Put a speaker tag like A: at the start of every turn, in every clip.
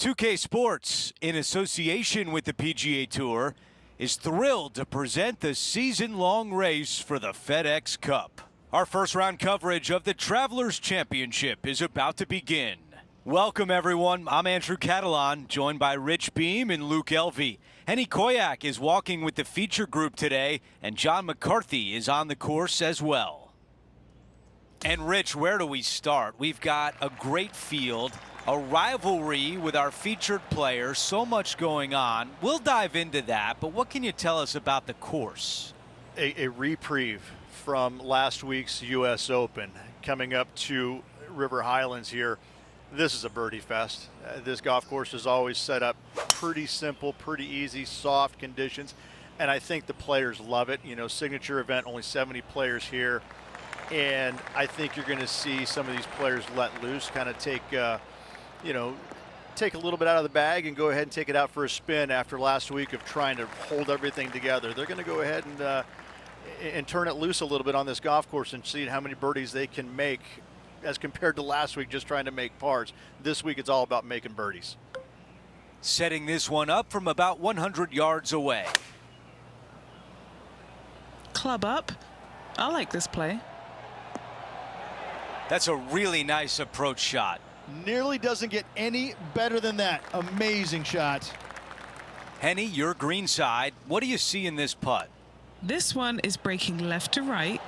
A: 2K Sports, in association with the PGA Tour, is thrilled to present the season-long race for the FedEx Cup. Our first round coverage of the Travelers Championship is about to begin. Welcome, everyone. I'm Andrew Catalan, joined by Rich Beam and Luke Elvey. Henny Koyak is walking with the feature group today, and John McCarthy is on the course as well. And Rich, where do we start? We've got a great field, a rivalry with our featured players, so much going on. We'll dive into that, but what can you tell us about the course?
B: A reprieve from last week's U.S. Open. Coming up to River Highlands here, this is a birdie fest. This golf course is always set up pretty simple, pretty easy, soft conditions, and I think the players love it. You know, signature event, only 70 players here, and I think you're going to see some of these players let loose, kind of take take a little bit out of the bag and go ahead and take it out for a spin after last week of trying to hold everything together. They're going to go ahead and turn it loose a little bit on this golf course and see how many birdies they can make as compared to last week just trying to make pars. This week it's all about making birdies.
A: Setting this one up from about 100 yards away.
C: Club up. I like this play.
A: That's a really nice approach shot.
D: Nearly doesn't get any better than that. Amazing shot.
A: Henny, your green side. What do you see in this putt?
C: This one is breaking left to right.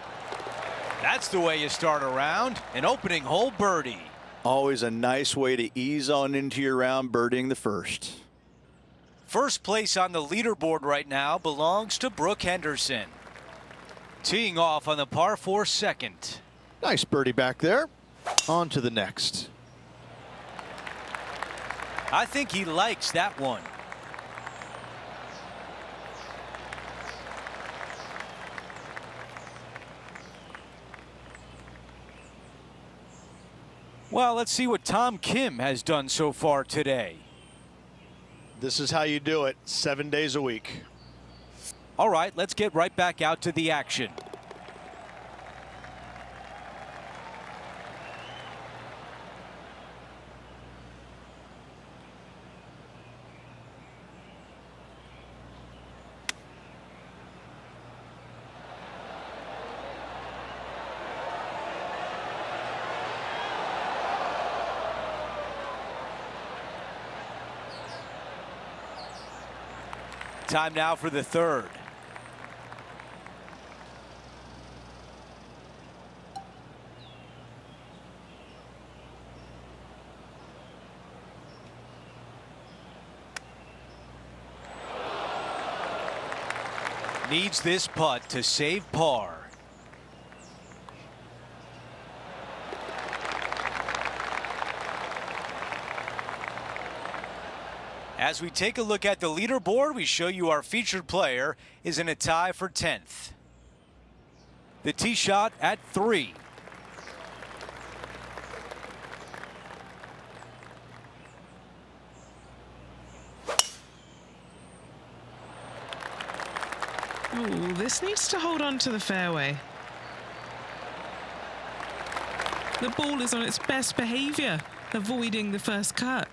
A: That's the way you start a round. An opening hole birdie.
B: Always a nice way to ease on into your round, birdieing the first.
A: First place on the leaderboard right now belongs to Brooke Henderson. Teeing off on the par 4 second.
D: Nice birdie back there. On to the next.
A: I think he likes that one. Well, let's see what Tom Kim has done so far today.
D: This is how you do it, 7 days a week.
A: All right, let's get right back out to the action. Time now for the third. Needs this putt to save par. As we take a look at the leaderboard, we show you our featured player is in a tie for 10th. The tee shot at 3.
C: Ooh, this needs to hold on to the fairway. The ball is on its best behavior, avoiding the first cut.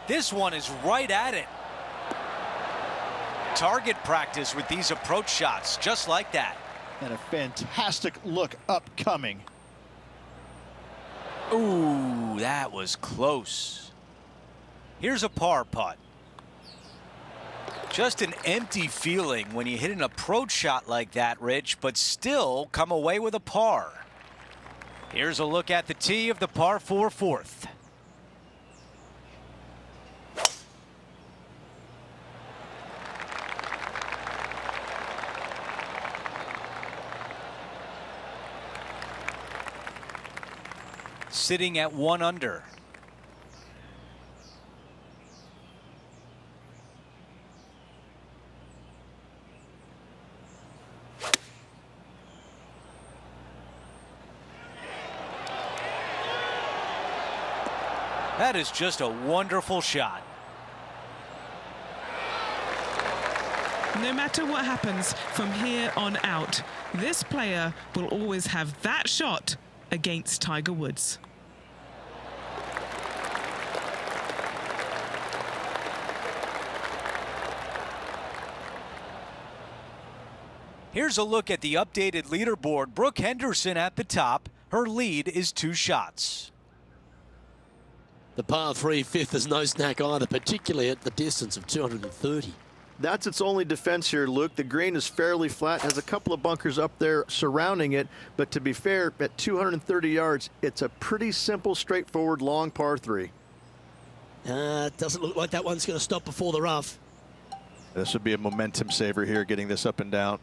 A: This one is right at it. Target practice with these approach shots, just like that.
D: And a fantastic look upcoming.
A: Ooh, that was close. Here's a par putt. Just an empty feeling when you hit an approach shot like that, Rich, but still come away with a par. Here's a look at the tee of the par 4 fourth. Sitting at 1 under. That is just a wonderful shot.
C: No matter what happens from here on out, this player will always have that shot against Tiger Woods.
A: Here's a look at the updated leaderboard. Brooke Henderson at the top. Her lead is 2 shots.
E: The par 3 fifth is no snack either, particularly at the distance of 230.
B: That's its only defense here, Luke. The green is fairly flat, has a couple of bunkers up there surrounding it, but to be fair, at 230 yards, it's a pretty simple, straightforward, long par 3.
E: It doesn't look like that one's going to stop before the rough.
B: This would be a momentum saver here, getting this up and down.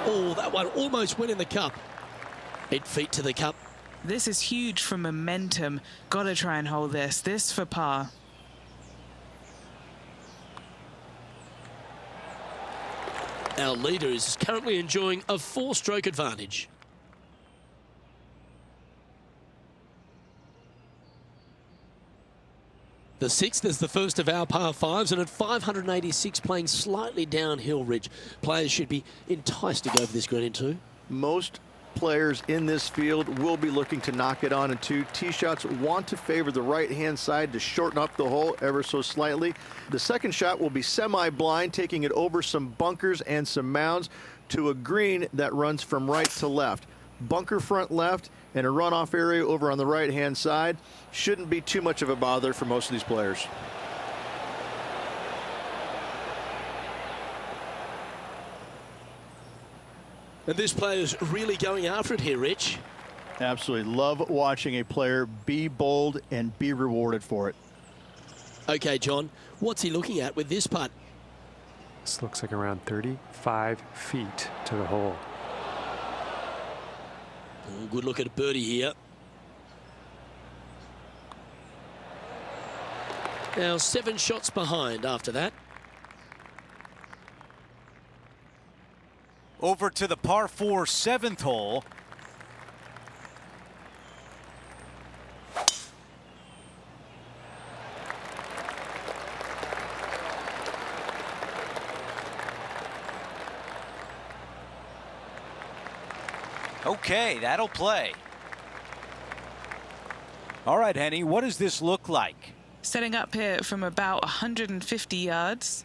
E: Oh, that one almost went in the cup. 8 feet to the cup.
C: This is huge for momentum. Gotta try and hold this. This for par.
E: Our leader is currently enjoying a 4-stroke advantage. The 6th is the first of our par 5s, and at 586 playing slightly downhill ridge. Players should be enticed to go for this green in 2.
B: Most players in this field will be looking to knock it on in 2. Tee shots want to favor the right-hand side to shorten up the hole ever so slightly. The second shot will be semi-blind, taking it over some bunkers and some mounds to a green that runs from right to left. Bunker front left and a runoff area over on the right-hand side. Shouldn't be too much of a bother for most of these players.
E: And this player's really going after it here, Rich.
D: Absolutely. Love watching a player be bold and be rewarded for it.
E: Okay, John, what's he looking at with this putt?
F: This looks like around 35 feet to the hole.
E: Oh, good look at a birdie here. Now 7 shots behind after that.
A: Over to the par 4 7th hole. Okay, that'll play. All right, Henny, what does this look like?
C: Setting up here from about 150 yards.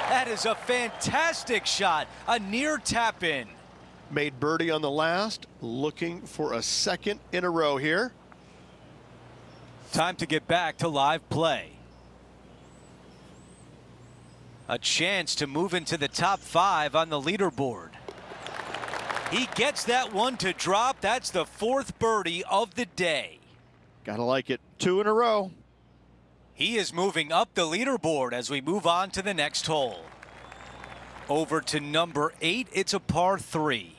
A: That is a fantastic shot, a near tap in.
B: Made birdie on the last, looking for a second in a row here.
A: Time to get back to live play. A chance to move into the top 5 on the leaderboard. He gets that one to drop. That's the 4th birdie of the day.
B: Gotta like it. 2 in a row.
A: He is moving up the leaderboard as we move on to the next hole. Over to number 8, it's a par 3.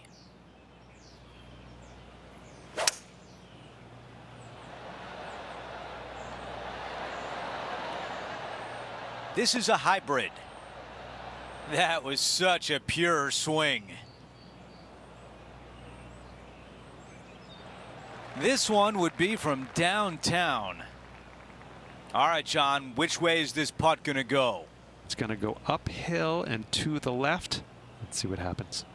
A: This is a hybrid. That was such a pure swing. This one would be from downtown. All right, John, which way is this putt gonna go?
F: It's going to go uphill and to the left. Let's see what happens.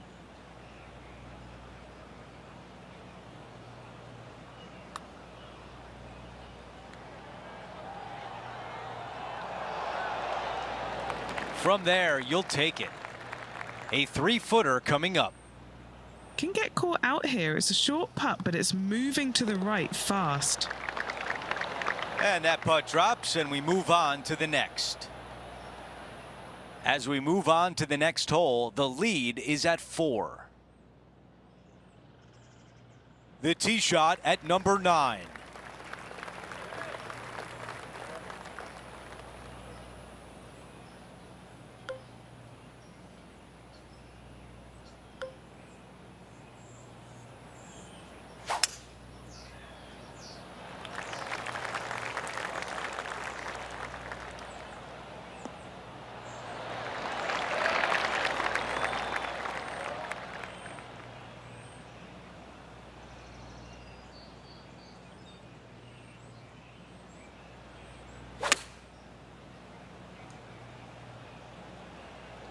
A: From there, you'll take it. A 3-footer coming up.
C: Can get caught out here. It's a short putt, but it's moving to the right fast.
A: And that putt drops, and we move on to the next. As we move on to the next hole, the lead is at 4. The tee shot at number 9.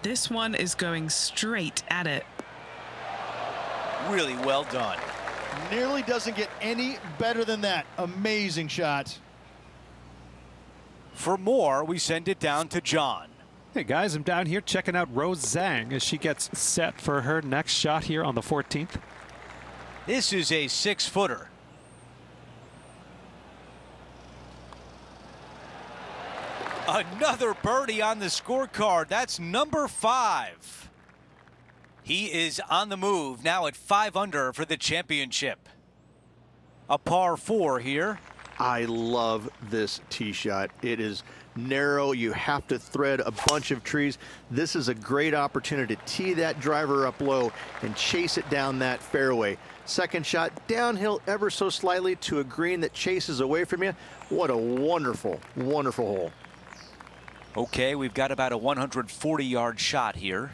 C: This one is going straight at it.
A: Really well done.
D: Nearly doesn't get any better than that. Amazing shot.
A: For more, we send it down to John.
F: Hey guys, I'm down here checking out Rose Zhang as she gets set for her next shot here on the 14th.
A: This is a 6-footer. Another birdie on the scorecard. That's number 5. He is on the move now at 5 under for the championship. A par 4 here.
D: I love this tee shot. It is narrow. You have to thread a bunch of trees. This is a great opportunity to tee that driver up low and chase it down that fairway. Second shot downhill ever so slightly to a green that chases away from you. What a wonderful, wonderful hole.
A: Okay, we've got about a 140-yard shot here.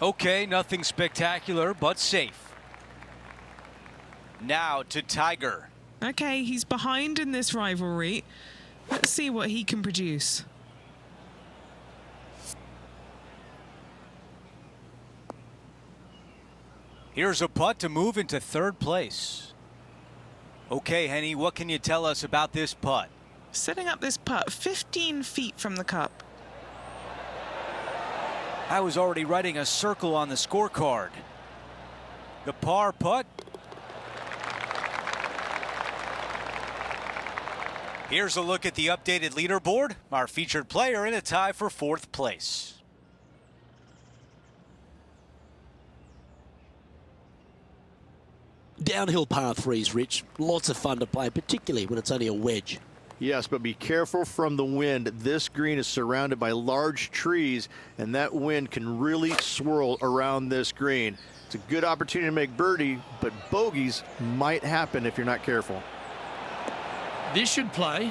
A: Okay, nothing spectacular, but safe. Now to Tiger.
C: Okay, he's behind in this rivalry. Let's see what he can produce.
A: Here's a putt to move into 3rd place. Okay, Henny, what can you tell us about this putt?
C: Setting up this putt 15 feet from the cup.
A: I was already writing a circle on the scorecard. The par putt. Here's a look at the updated leaderboard. Our featured player in a tie for 4th place.
E: Downhill par 3s, Rich. Lots of fun to play, particularly when it's only a wedge.
D: Yes, but be careful from the wind. This green is surrounded by large trees, and that wind can really swirl around this green. It's a good opportunity to make birdie, but bogeys might happen if you're not careful.
G: This should play.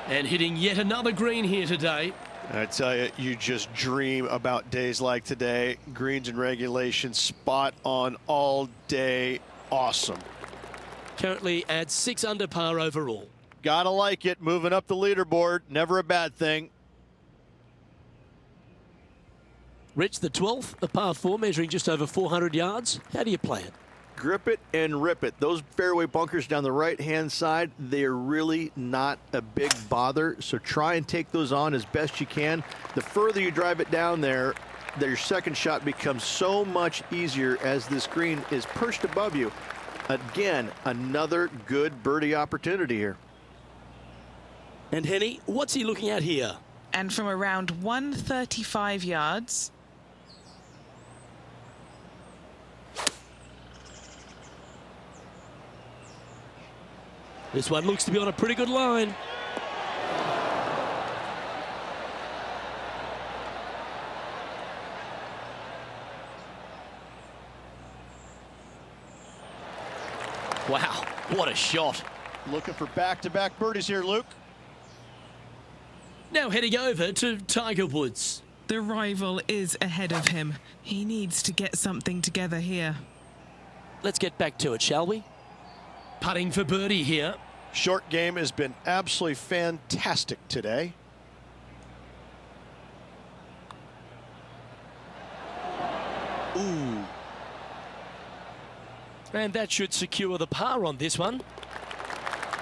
G: And hitting yet another green here today.
B: I tell you, you just dream about days like today. Greens and regulation, spot on all day. Awesome.
E: Currently at 6 under par overall.
B: Gotta like it. Moving up the leaderboard. Never a bad thing.
E: Rich, the 12th, a par 4, measuring just over 400 yards. How do you play it?
D: Grip it and rip it. Those fairway bunkers down the right-hand side, they are really not a big bother, so try and take those on as best you can. The further you drive it down there, your second shot becomes so much easier as this green is perched above you. Again, another good birdie opportunity here.
E: And Henny, what's he looking at here?
C: And from around 135 yards.
E: This one looks to be on a pretty good line. Wow, what a shot.
D: Looking for back-to-back birdies here, Luke.
G: Now heading over to Tiger Woods.
C: The rival is ahead of him. He needs to get something together here.
E: Let's get back to it, shall we?
G: Putting for birdie here.
B: Short game has been absolutely fantastic today.
E: Ooh. And that should secure the par on this one.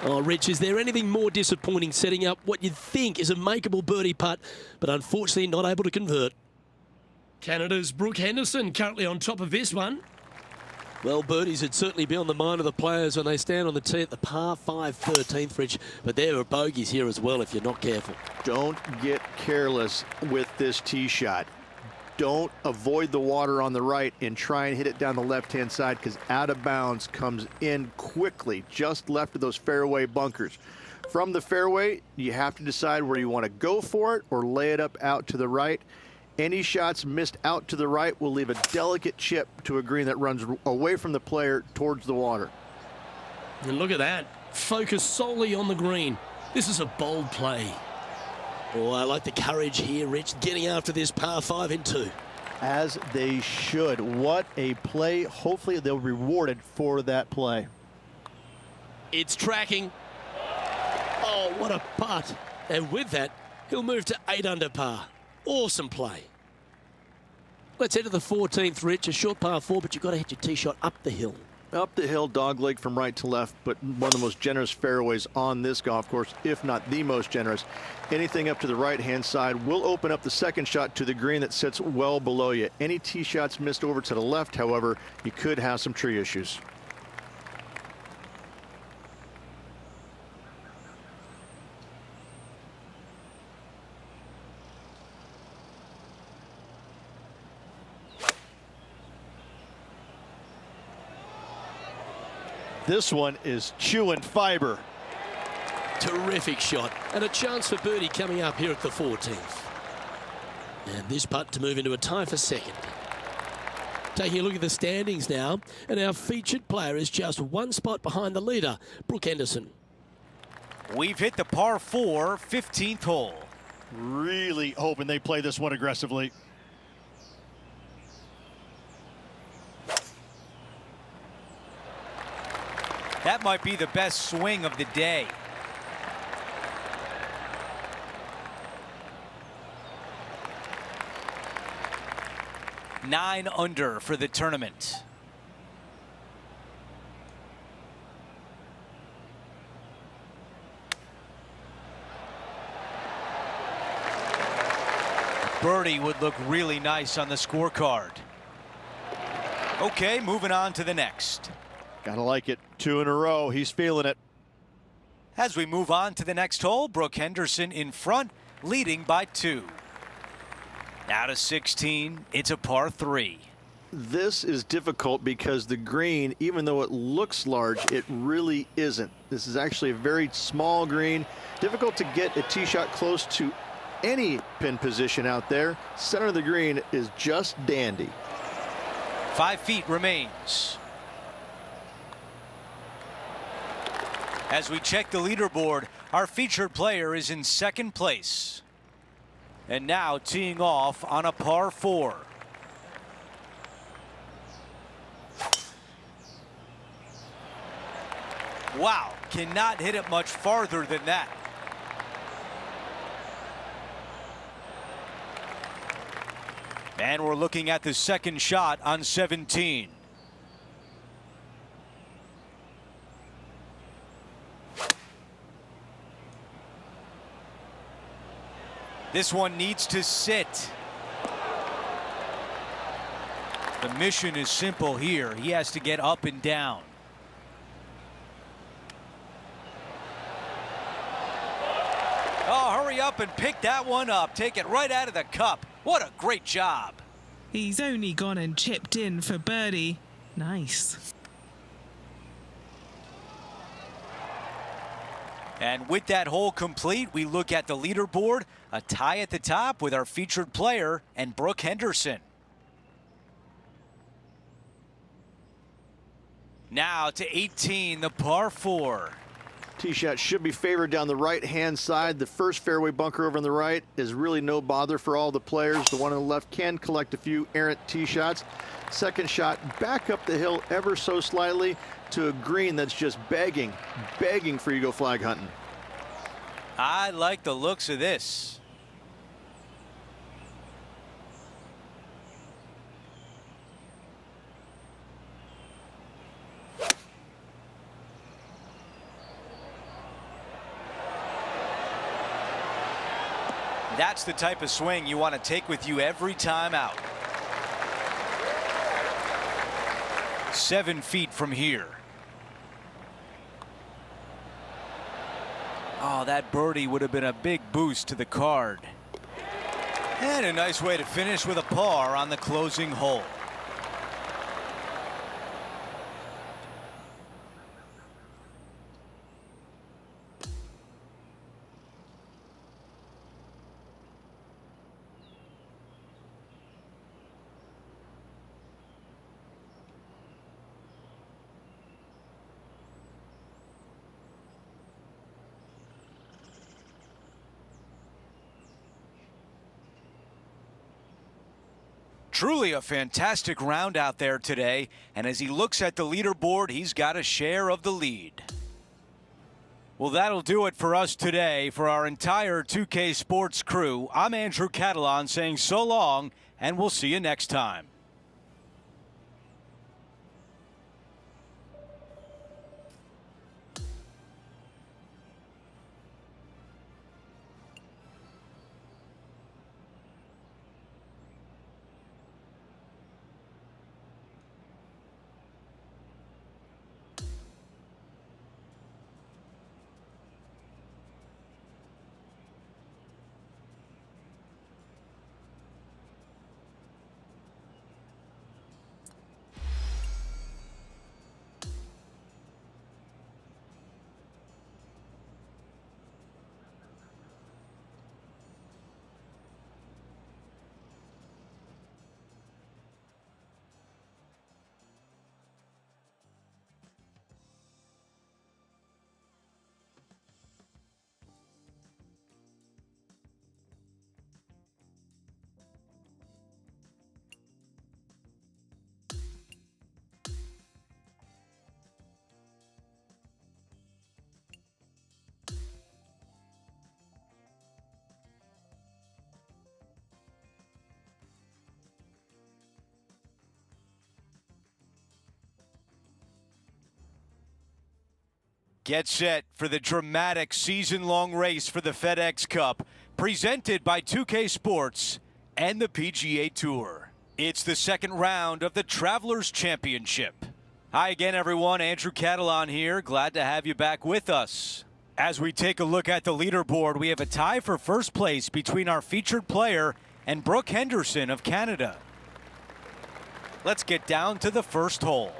E: Oh, Rich, is there anything more disappointing setting up what you'd think is a makeable birdie putt, but unfortunately not able to convert?
G: Canada's Brooke Henderson currently on top of this one.
E: Well, birdies would certainly be on the mind of the players when they stand on the tee at the par 5 13th, Rich, but there are bogeys here as well if you're not careful.
D: Don't get careless with this tee shot. Don't avoid the water on the right and try and hit it down the left-hand side, because out of bounds comes in quickly, just left of those fairway bunkers. From the fairway, you have to decide where you want to go for it or lay it up out to the right. Any shots missed out to the right will leave a delicate chip to a green that runs away from the player towards the water.
G: And look at that. Focus solely on the green. This is a bold play.
E: Oh, I like the courage here, Rich, getting after this par 5 in 2.
D: As they should. What a play. Hopefully they'll be rewarded for that play.
E: It's tracking. Oh, what a putt. And with that, he'll move to 8 under par. Awesome play. Let's head to the 14th, Rich. A short par 4, but you've got to hit your tee shot up the hill.
D: Up the hill, dogleg from right to left, but one of the most generous fairways on this golf course, if not the most generous. Anything up to the right-hand side will open up the second shot to the green that sits well below you. Any tee shots missed over to the left, however, you could have some tree issues. This one is chewing fiber.
E: Terrific shot. And a chance for birdie coming up here at the 14th. And this putt to move into a tie for second. Taking a look at the standings now. And our featured player is just one spot behind the leader, Brooke Henderson.
A: We've hit the par 4, 15th hole.
B: Really hoping they play this one aggressively.
A: That might be the best swing of the day. Nine under for the tournament. Birdie would look really nice on the scorecard. Okay, moving on to the next.
D: Gotta like it. 2 in a row. He's feeling it.
A: As we move on to the next hole, Brooke Henderson in front, leading by 2. Now to 16, it's a par 3.
D: This is difficult because the green, even though it looks large, it really isn't. This is actually a very small green. Difficult to get a tee shot close to any pin position out there. Center of the green is just dandy.
A: 5 feet remains. As we check the leaderboard, our featured player is in second place. And now teeing off on a par 4. Wow, cannot hit it much farther than that. And we're looking at the second shot on 17. This one needs to sit. The mission is simple here. He has to get up and down. Oh, hurry up and pick that one up. Take it right out of the cup. What a great job.
C: He's only gone and chipped in for birdie. Nice.
A: And with that hole complete, we look at the leaderboard, a tie at the top with our featured player and Brooke Henderson. Now to 18, the par 4.
D: Tee shot should be favored down the right-hand side. The first fairway bunker over on the right is really no bother for all the players. The one on the left can collect a few errant tee shots. Second shot back up the hill ever so slightly to a green that's just begging for you to go flag hunting.
A: I like the looks of this. That's the type of swing you want to take with you every time out. 7 feet from here. Oh, that birdie would have been a big boost to the card. And a nice way to finish with a par on the closing hole. Truly a fantastic round out there today, and as he looks at the leaderboard, he's got a share of the lead. Well, that'll do it for us today. For our entire 2K Sports crew, I'm Andrew Catalan saying so long, and we'll see you next time. Get set for the dramatic season-long race for the FedEx Cup, presented by 2K Sports and the PGA Tour. It's the second round of the Travelers Championship. Hi again, everyone. Andrew Catalan here. Glad to have you back with us. As we take a look at the leaderboard, we have a tie for first place between our featured player and Brooke Henderson of Canada. Let's get down to the first hole.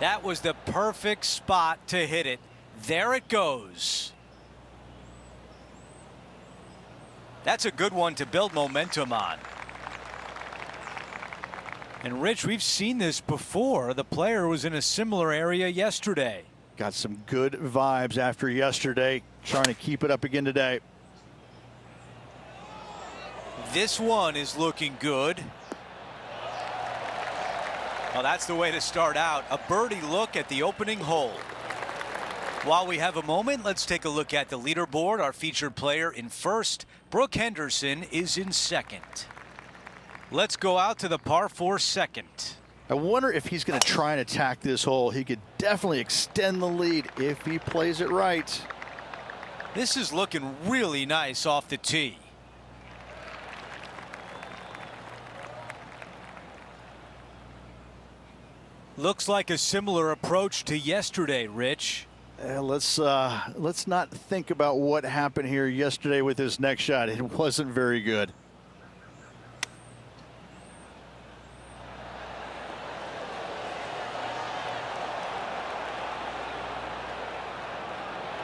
A: That was the perfect spot to hit it. There it goes. That's a good one to build momentum on. And Rich, we've seen this before. The player was in a similar area yesterday.
D: Got some good vibes after yesterday. Trying to keep it up again today.
A: This one is looking good. Well, that's the way to start out. A birdie look at the opening hole. While we have a moment, let's take a look at the leaderboard. Our featured player in first, Brooke Henderson, is in second. Let's go out to the par 4 second.
D: I wonder if he's going to try and attack this hole. He could definitely extend the lead if he plays it right.
A: This is looking really nice off the tee. Looks like a similar approach to yesterday, Rich.
D: Let's not think about what happened here yesterday with his next shot. It wasn't very good.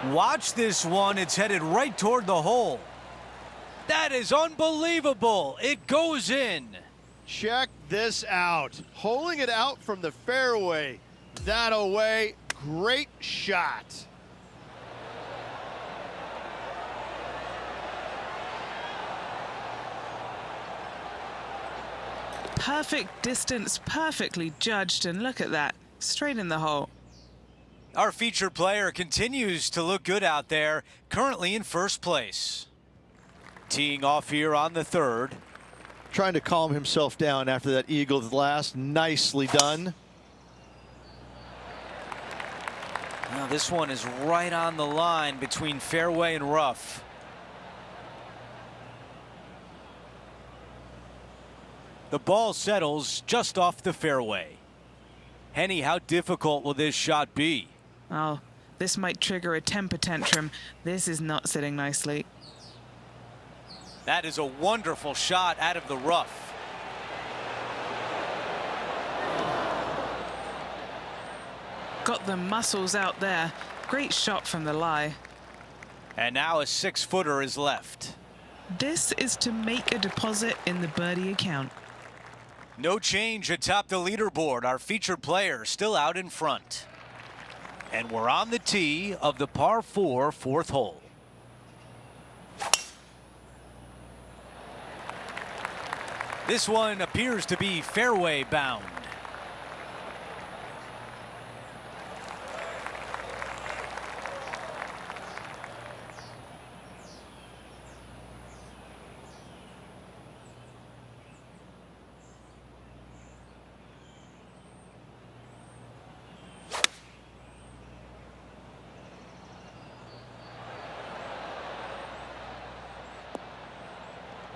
A: Watch this one. It's headed right toward the hole. That is unbelievable. It goes in.
D: Check this out. Holding it out from the fairway. That away. Great shot.
C: Perfect distance, perfectly judged, and look at that, straight in the hole.
A: Our featured player continues to look good out there, currently in first place. Teeing off here on the third.
D: Trying to calm himself down after that eagle last. Nicely done.
A: Now this one is right on the line between fairway and rough. The ball settles just off the fairway. Henny, how difficult will this shot be?
C: Oh, this might trigger a temper tantrum. This is not sitting nicely.
A: That is a wonderful shot out of the rough.
C: Got the muscles out there. Great shot from the lie.
A: And now a 6-footer is left.
C: This is to make a deposit in the birdie account.
A: No change atop the leaderboard. Our featured player still out in front. And we're on the tee of the par 4 fourth hole. This one appears to be fairway bound.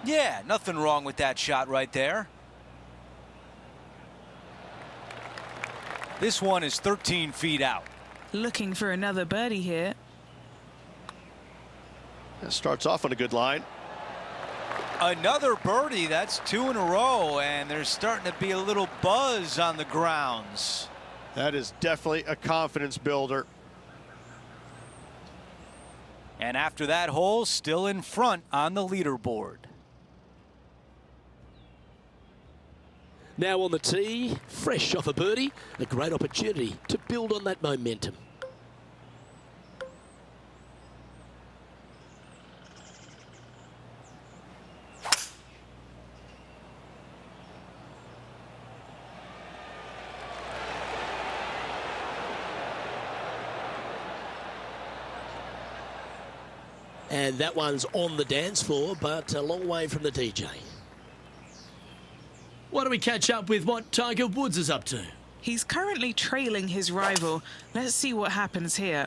A: Yeah, nothing wrong with that shot right there. This one is 13 feet out.
C: Looking for another birdie here.
D: That starts off on a good line.
A: Another birdie. That's 2 in a row, and there's starting to be a little buzz on the grounds.
D: That is definitely a confidence builder.
A: And after that hole, still in front on the leaderboard.
E: Now on the tee, fresh off a birdie, a great opportunity to build on that momentum. And that one's on the dance floor, but a long way from the DJ.
G: Why don't we catch up with what Tiger Woods is up to?
C: He's currently trailing his rival. Let's see what happens here.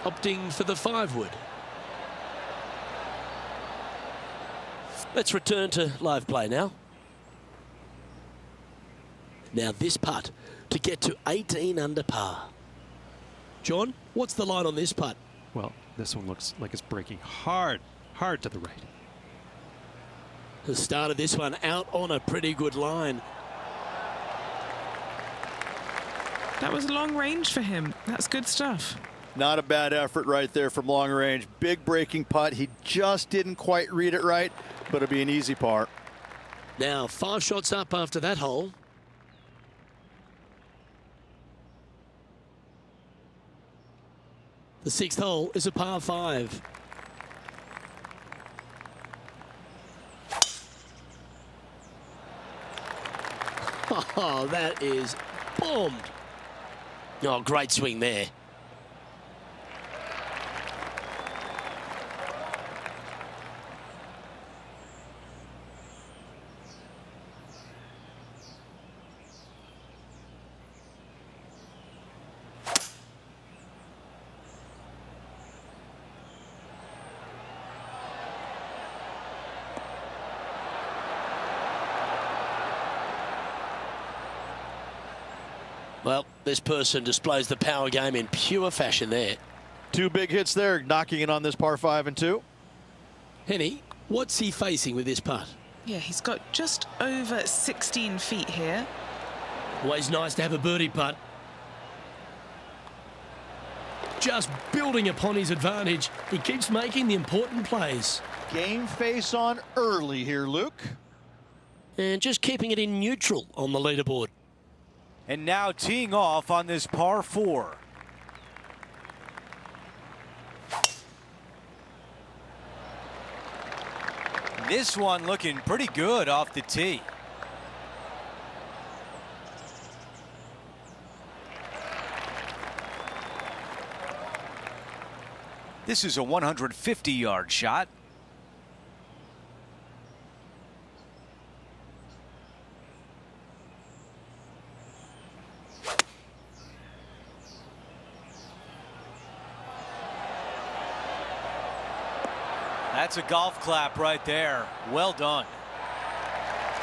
E: Opting for the 5-wood. Let's return to live play now. Now this putt to get to 18 under par. John, what's the line on this putt?
F: Well, this one looks like it's breaking hard to the right.
E: The start of this one out on a pretty good line.
C: That was long range for him. That's good stuff.
D: Not a bad effort right there from long range. Big breaking putt. He just didn't quite read it right, but it'll be an easy par.
E: Now 5 shots up after that hole. The 6th hole is a par 5. Oh, that is bombed. Oh, great swing there. Well, this person displays the power game in pure fashion there.
D: 2 big hits there, knocking it on this par 5 and 2.
E: Henny, what's he facing with this putt?
C: Yeah, he's got just over 16 feet here.
G: Always nice to have a birdie putt. Just building upon his advantage. He keeps making the important plays.
D: Game face on early here, Luke.
E: And just keeping it in neutral on the leaderboard.
A: And now teeing off on this par 4. This one looking pretty good off the tee. This is a 150-yard shot. That's a golf clap right there. Well done.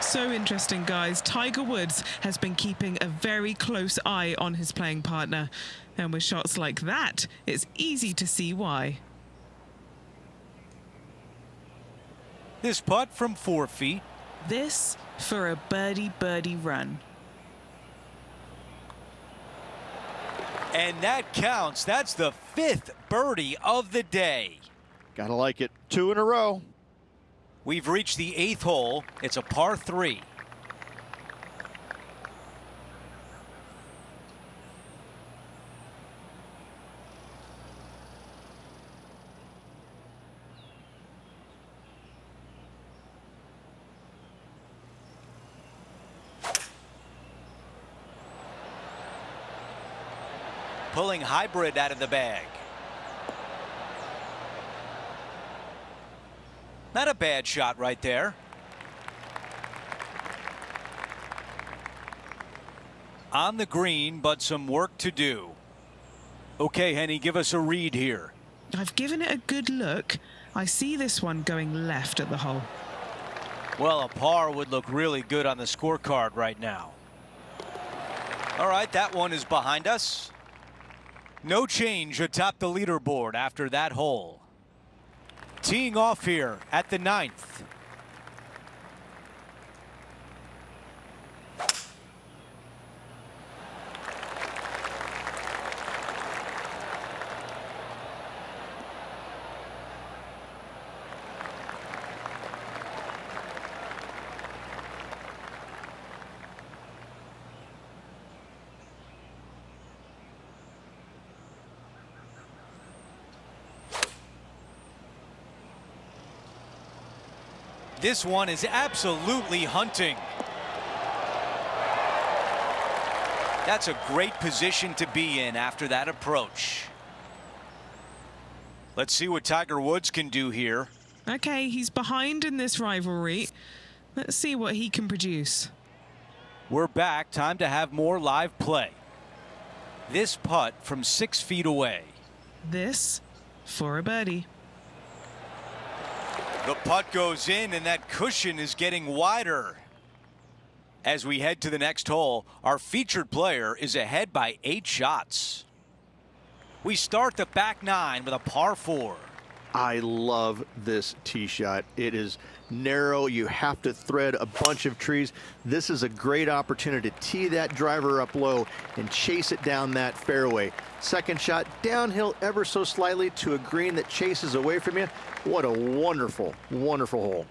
C: So interesting, guys. Tiger Woods has been keeping a very close eye on his playing partner. And with shots like that, it's easy to see why.
A: This putt from 4 feet.
C: This for a birdie run.
A: And that counts. That's the 5th birdie of the day.
D: Gotta like it. 2 in a row.
A: We've reached the 8th hole. It's a par 3. Pulling hybrid out of the bag. Not a bad shot right there. On the green, but some work to do. Okay, Henny, give us a read here.
C: I've given it a good look. I see this one going left at the hole.
A: Well, a par would look really good on the scorecard right now. All right, that one is behind us. No change atop the leaderboard after that hole. Teeing off here at the 9th. This one is absolutely hunting. That's a great position to be in after that approach. Let's see what Tiger Woods can do here.
C: Okay, he's behind in this rivalry. Let's see what he can produce.
A: We're back. Time to have more live play. This putt from 6 feet away.
C: This for a birdie.
A: The putt goes in, and that cushion is getting wider. As we head to the next hole, our featured player is ahead by 8 shots. We start the back 9 with a par 4.
D: I love this tee shot. It is narrow. You have to thread a bunch of trees. This is a great opportunity to tee that driver up low and chase it down that fairway. Second shot, downhill ever so slightly to a green that chases away from you. What a wonderful, wonderful hole.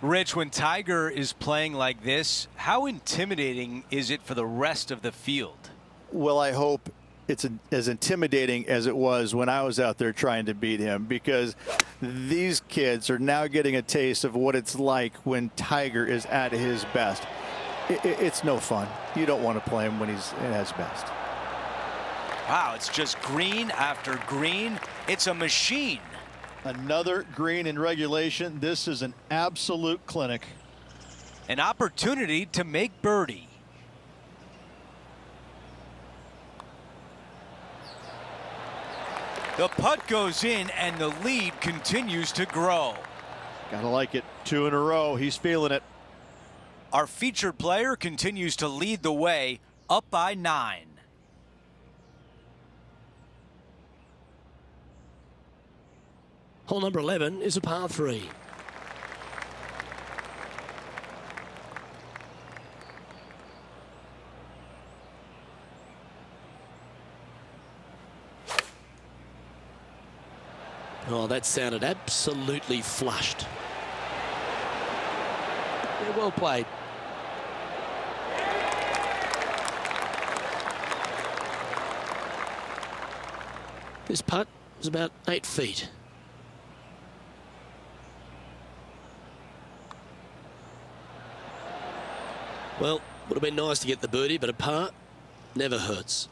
A: Rich, when Tiger is playing like this, how intimidating is it for the rest of the field?
B: Well, I hope it's as intimidating as it was when I was out there trying to beat him, because these kids are now getting a taste of what it's like when Tiger is at his best. It's no fun. You don't want to play him when he's at his best.
A: Wow, it's just green after green. It's a machine.
B: Another green in regulation. This is an absolute clinic.
A: An opportunity to make birdie. The putt goes in, and the lead continues to grow.
B: Gotta like it. 2 in a row. He's feeling it.
A: Our featured player continues to lead the way, up by 9.
E: Hole number 11 is a par 3. Oh, that sounded absolutely flushed. Yeah, well played. This putt is about 8 feet. Well, would have been nice to get the birdie, but a par never hurts.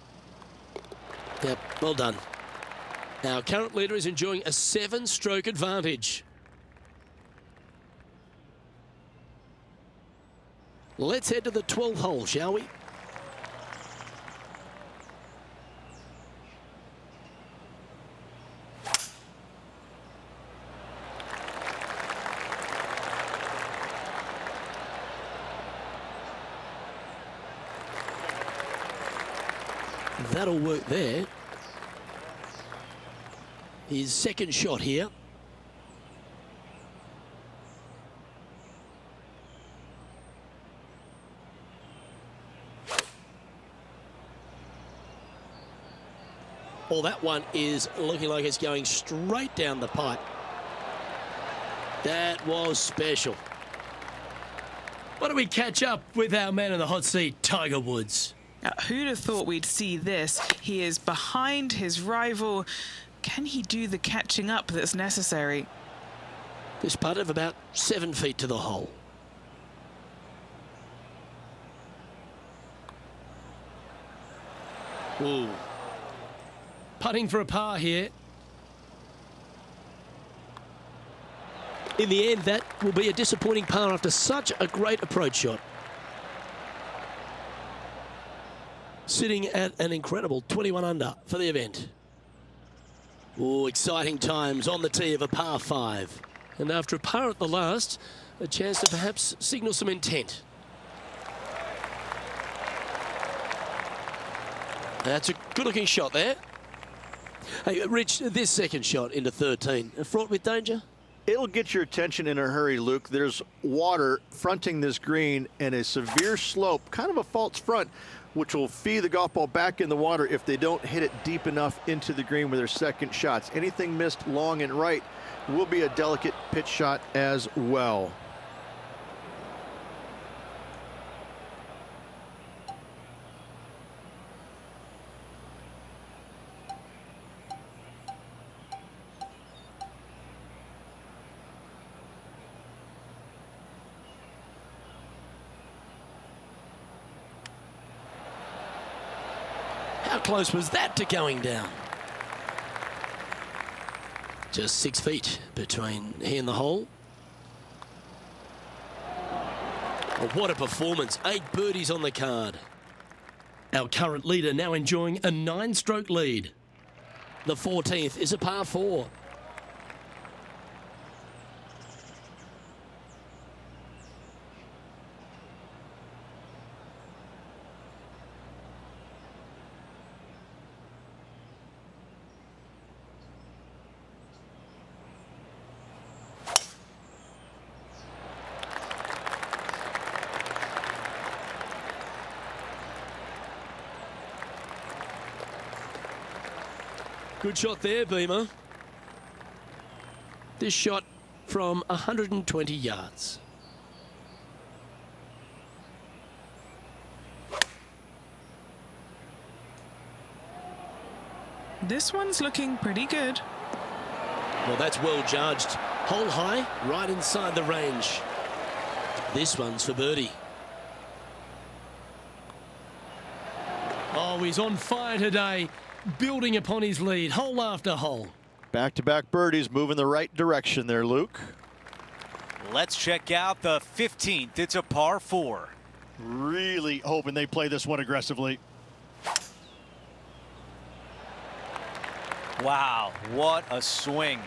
E: Yep, well done. Our current leader is enjoying a 7-stroke advantage. Let's head to the 12th hole, shall we? That'll work there. His second shot here. Oh, that one is looking like it's going straight down the pipe. That was special.
G: Why don't we catch up with our man in the hot seat, Tiger Woods?
C: Who'd have thought we'd see this? He is behind his rival. Can he do the catching up that's necessary?
E: This putt of about 7 feet to the hole.
G: Ooh. Putting for a par here.
E: In the end, that will be a disappointing par after such a great approach shot. Sitting at an incredible 21 under for the event. Oh, exciting times on the tee of a par 5. And after a par at the last, a chance to perhaps signal some intent. That's a good-looking shot there. Hey, Rich, this second shot into 13, fraught with danger?
D: It'll get your attention in a hurry, Luke. There's water fronting this green and a severe slope, kind of a false front, which will feed the golf ball back in the water if they don't hit it deep enough into the green with their second shots. Anything missed long and right will be a delicate pitch shot as well.
E: How close was that to going down? Just 6 feet between he and the hole. Oh, what a performance. 8 birdies on the card.
G: Our current leader now enjoying a 9-stroke lead.
E: The 14th is a par 4. Good shot there, Beamer. This shot from 120 yards.
C: This one's looking pretty good.
E: Well, that's well judged. Hole high, right inside the range. This one's for birdie.
G: Oh, he's on fire today, building upon his lead, hole after hole.
D: Back-to-back birdies moving the right direction there, Luke.
A: Let's check out the 15th. It's a par 4.
B: Really hoping they play this one aggressively.
A: Wow, what a swing.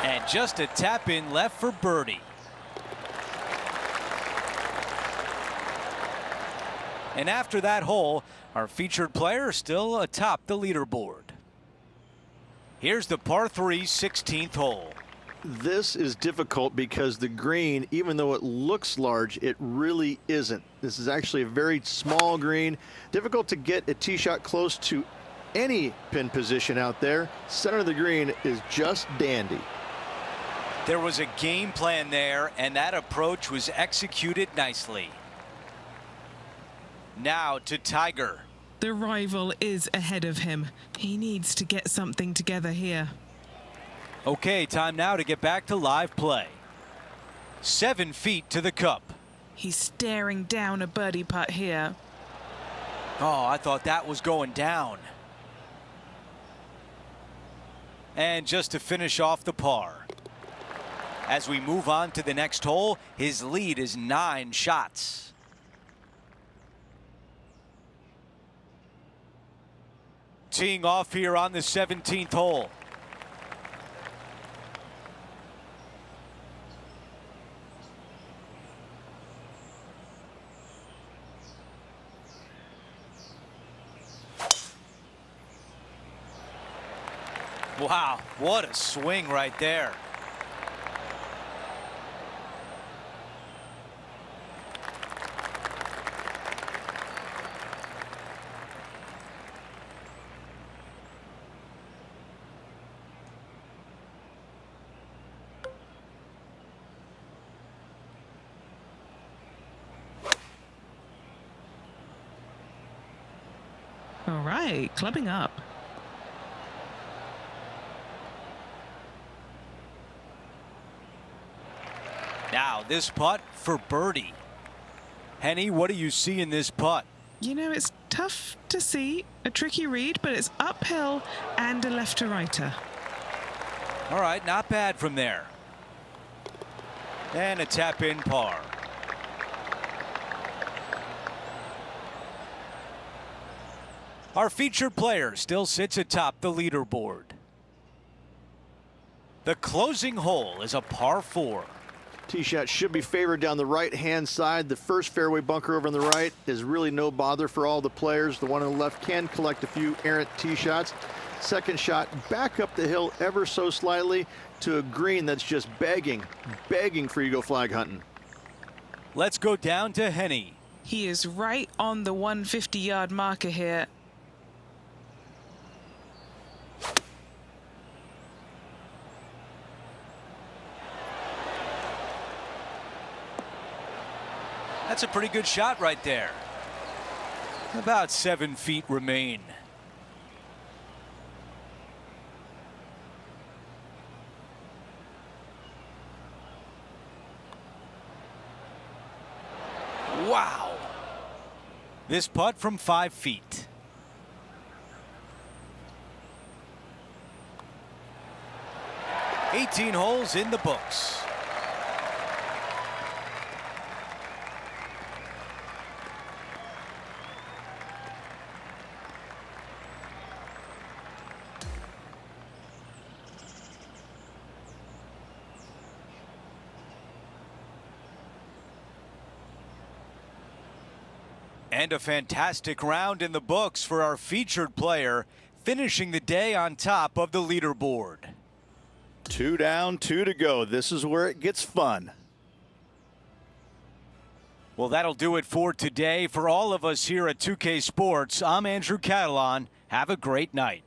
A: And just a tap in left for birdie. And after that hole, our featured player still atop the leaderboard. Here's the par 3 16th hole.
D: This is difficult because the green, even though it looks large, it really isn't. This is actually a very small green. Difficult to get a tee shot close to any pin position out there. Center of the green is just dandy.
A: There was a game plan there, and that approach was executed nicely. Now to Tiger.
C: The rival is ahead of him. He needs to get something together here.
A: Okay, time now to get back to live play. 7 feet to the cup.
C: He's staring down a birdie putt here.
A: Oh, I thought that was going down. And just to finish off the par. As we move on to the next hole, his lead is 9 shots. Teeing off here on the 17th hole. Wow, what a swing right there.
C: All right, clubbing up.
A: Now this putt for birdie. Henny, what do you see in this putt?
C: You know, it's tough to see, a tricky read, but it's uphill and a left to righter.
A: All right, not bad from there. And a tap in par. Our featured player still sits atop the leaderboard. The closing hole is a par 4.
D: Tee shot should be favored down the right-hand side. The first fairway bunker over on the right is really no bother for all the players. The one on the left can collect a few errant tee shots. Second shot back up the hill ever so slightly to a green that's just begging for you to go flag hunting.
A: Let's go down to Henny.
C: He is right on the 150-yard marker here.
A: That's a pretty good shot right there. About 7 feet remain. Wow. This putt from 5 feet. $18 holes in the books. And a fantastic round in the books for our featured player, finishing the day on top of the leaderboard.
B: 2 down, 2 to go. This is where it gets fun.
A: Well, that'll do it for today. For all of us here at 2K Sports, I'm Andrew Catalan. Have a great night.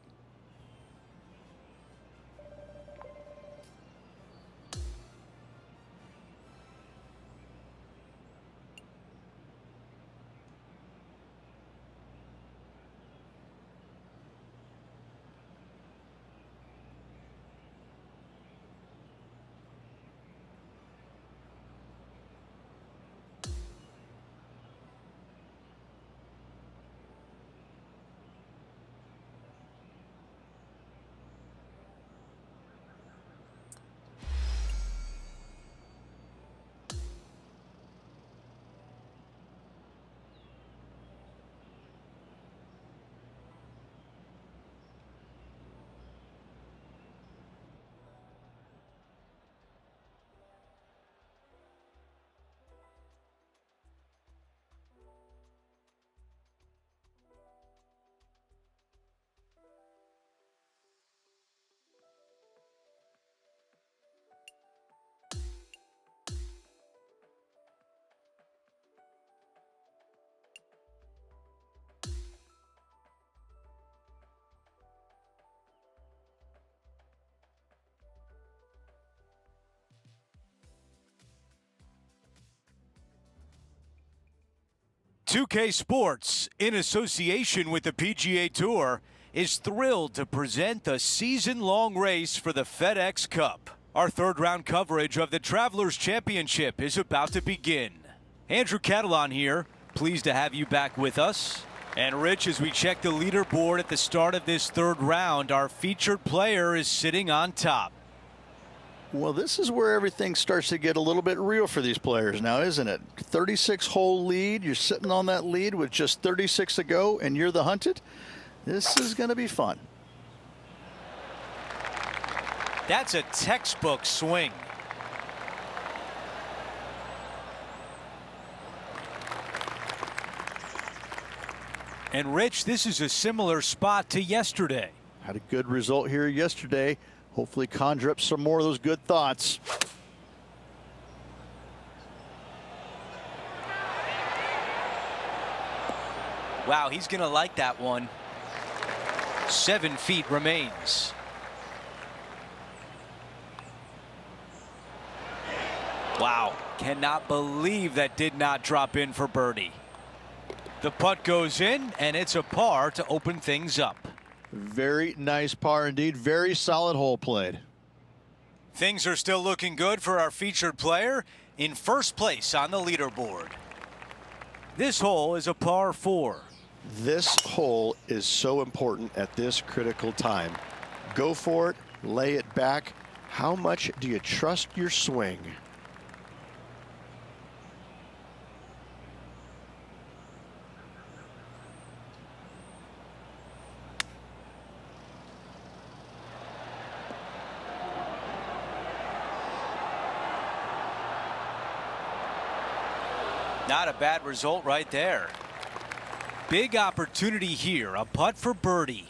A: .2K Sports, in association with the PGA Tour, is thrilled to present the season-long race for the FedEx Cup. Our third-round coverage of the Travelers Championship is about to begin. Andrew Catalan here, pleased to have you back with us. And Rich, as we check the leaderboard at the start of this third round, our featured player is sitting on top.
B: Well, this is where everything starts to get a little bit real for these players now, isn't it? 36-hole lead. You're sitting on that lead with just 36 to go, and you're the hunted. This is going to be fun.
A: That's a textbook swing. And Rich, this is a similar spot to yesterday.
D: Had a good result here yesterday. Hopefully conjure up some more of those good thoughts.
A: Wow, he's going to like that one. 7 feet remains. Wow, cannot believe that did not drop in for birdie. The putt goes in, and it's a par to open things up.
D: Very nice par indeed. Very solid hole played.
A: Things are still looking good for our featured player in first place on the leaderboard. This hole is a par 4.
H: This hole is so important at this critical time. Go for it, lay it back. How much do you trust your swing?
A: Not a bad result right there. Big opportunity here, a putt for birdie.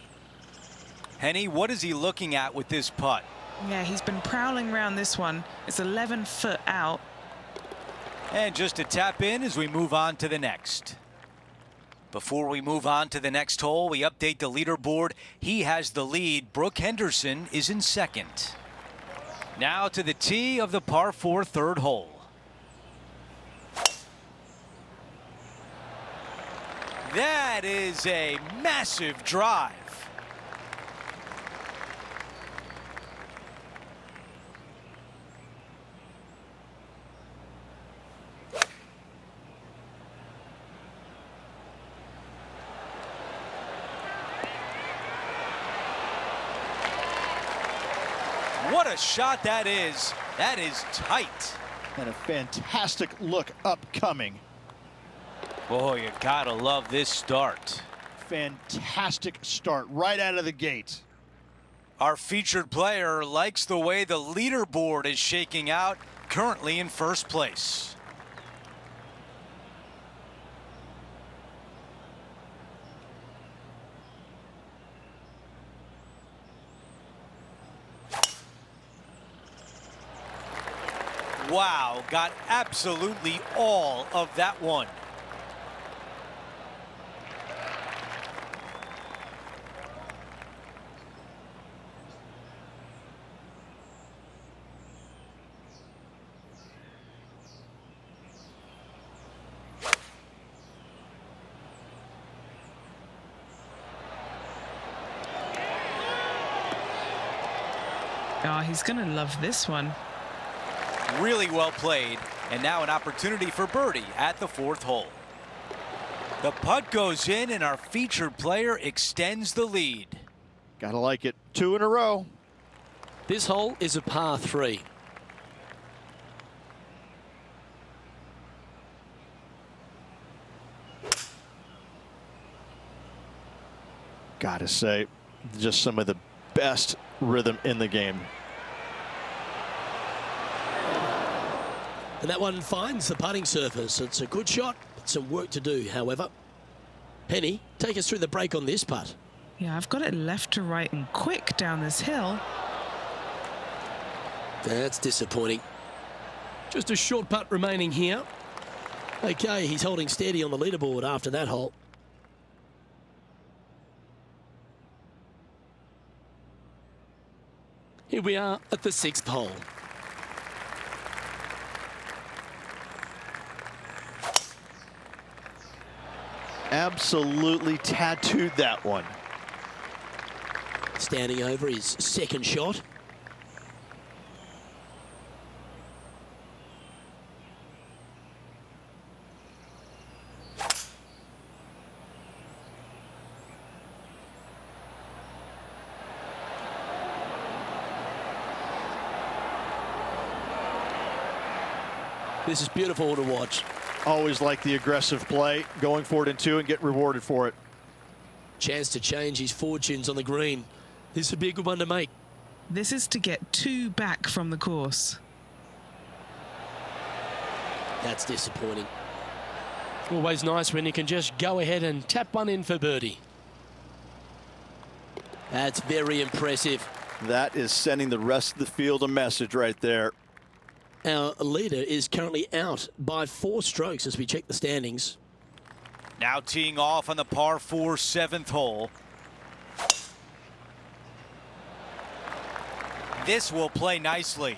A: Henny, what is he looking at with this putt?
C: Yeah, he's been prowling around this one. It's 11 foot out.
A: And just a tap in as we move on to the next. Before we move on to the next hole, we update the leaderboard. He has the lead. Brooke Henderson is in second. Now to the tee of the par 4 third hole. That is a massive drive. What a shot that is. That is tight.
D: And a fantastic look upcoming.
A: Boy, you gotta love this start.
D: Fantastic start right out of the gate.
A: Our featured player likes the way the leaderboard is shaking out, currently in first place. Wow, got absolutely all of that one.
C: Oh, he's going to love this one.
A: Really well played, and now an opportunity for birdie at the 4th hole. The putt goes in, and our featured player extends the lead.
D: Gotta like it. 2 in a row.
E: This hole is a par 3.
D: Gotta say, just some of the best rhythm in the game.
E: And that one finds the putting surface. It's a good shot, but some work to do, however. Penny, take us through the break on this putt.
C: Yeah, I've got it left to right and quick down this hill.
E: That's disappointing.
G: Just a short putt remaining here.
E: Okay, he's holding steady on the leaderboard after that hole. Here we are at the 6th hole.
D: Absolutely tattooed that one.
E: Standing over his second shot. This is beautiful to watch.
D: Always like the aggressive play, going for it in 2 and get rewarded for it.
E: Chance to change his fortunes on the green. This would be a good one to make.
C: This is to get 2 back from the course.
E: That's disappointing.
G: Always nice when you can just go ahead and tap one in for birdie.
E: That's very impressive.
H: That is sending the rest of the field a message right there.
E: Our leader is currently out by 4 strokes as we check the standings.
A: Now teeing off on the par 4 7th hole. This will play nicely.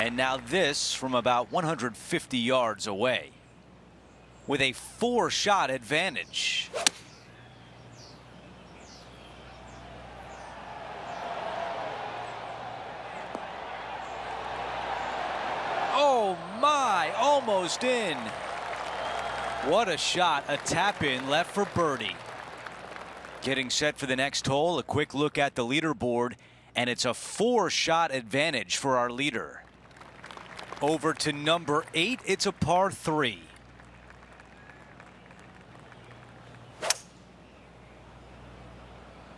A: And now this from about 150 yards away with a 4-shot advantage. Oh my, almost in. What a shot, a tap in left for birdie. Getting set for the next hole, a quick look at the leaderboard, and it's a 4-shot advantage for our leader. Over to number 8, it's a par 3.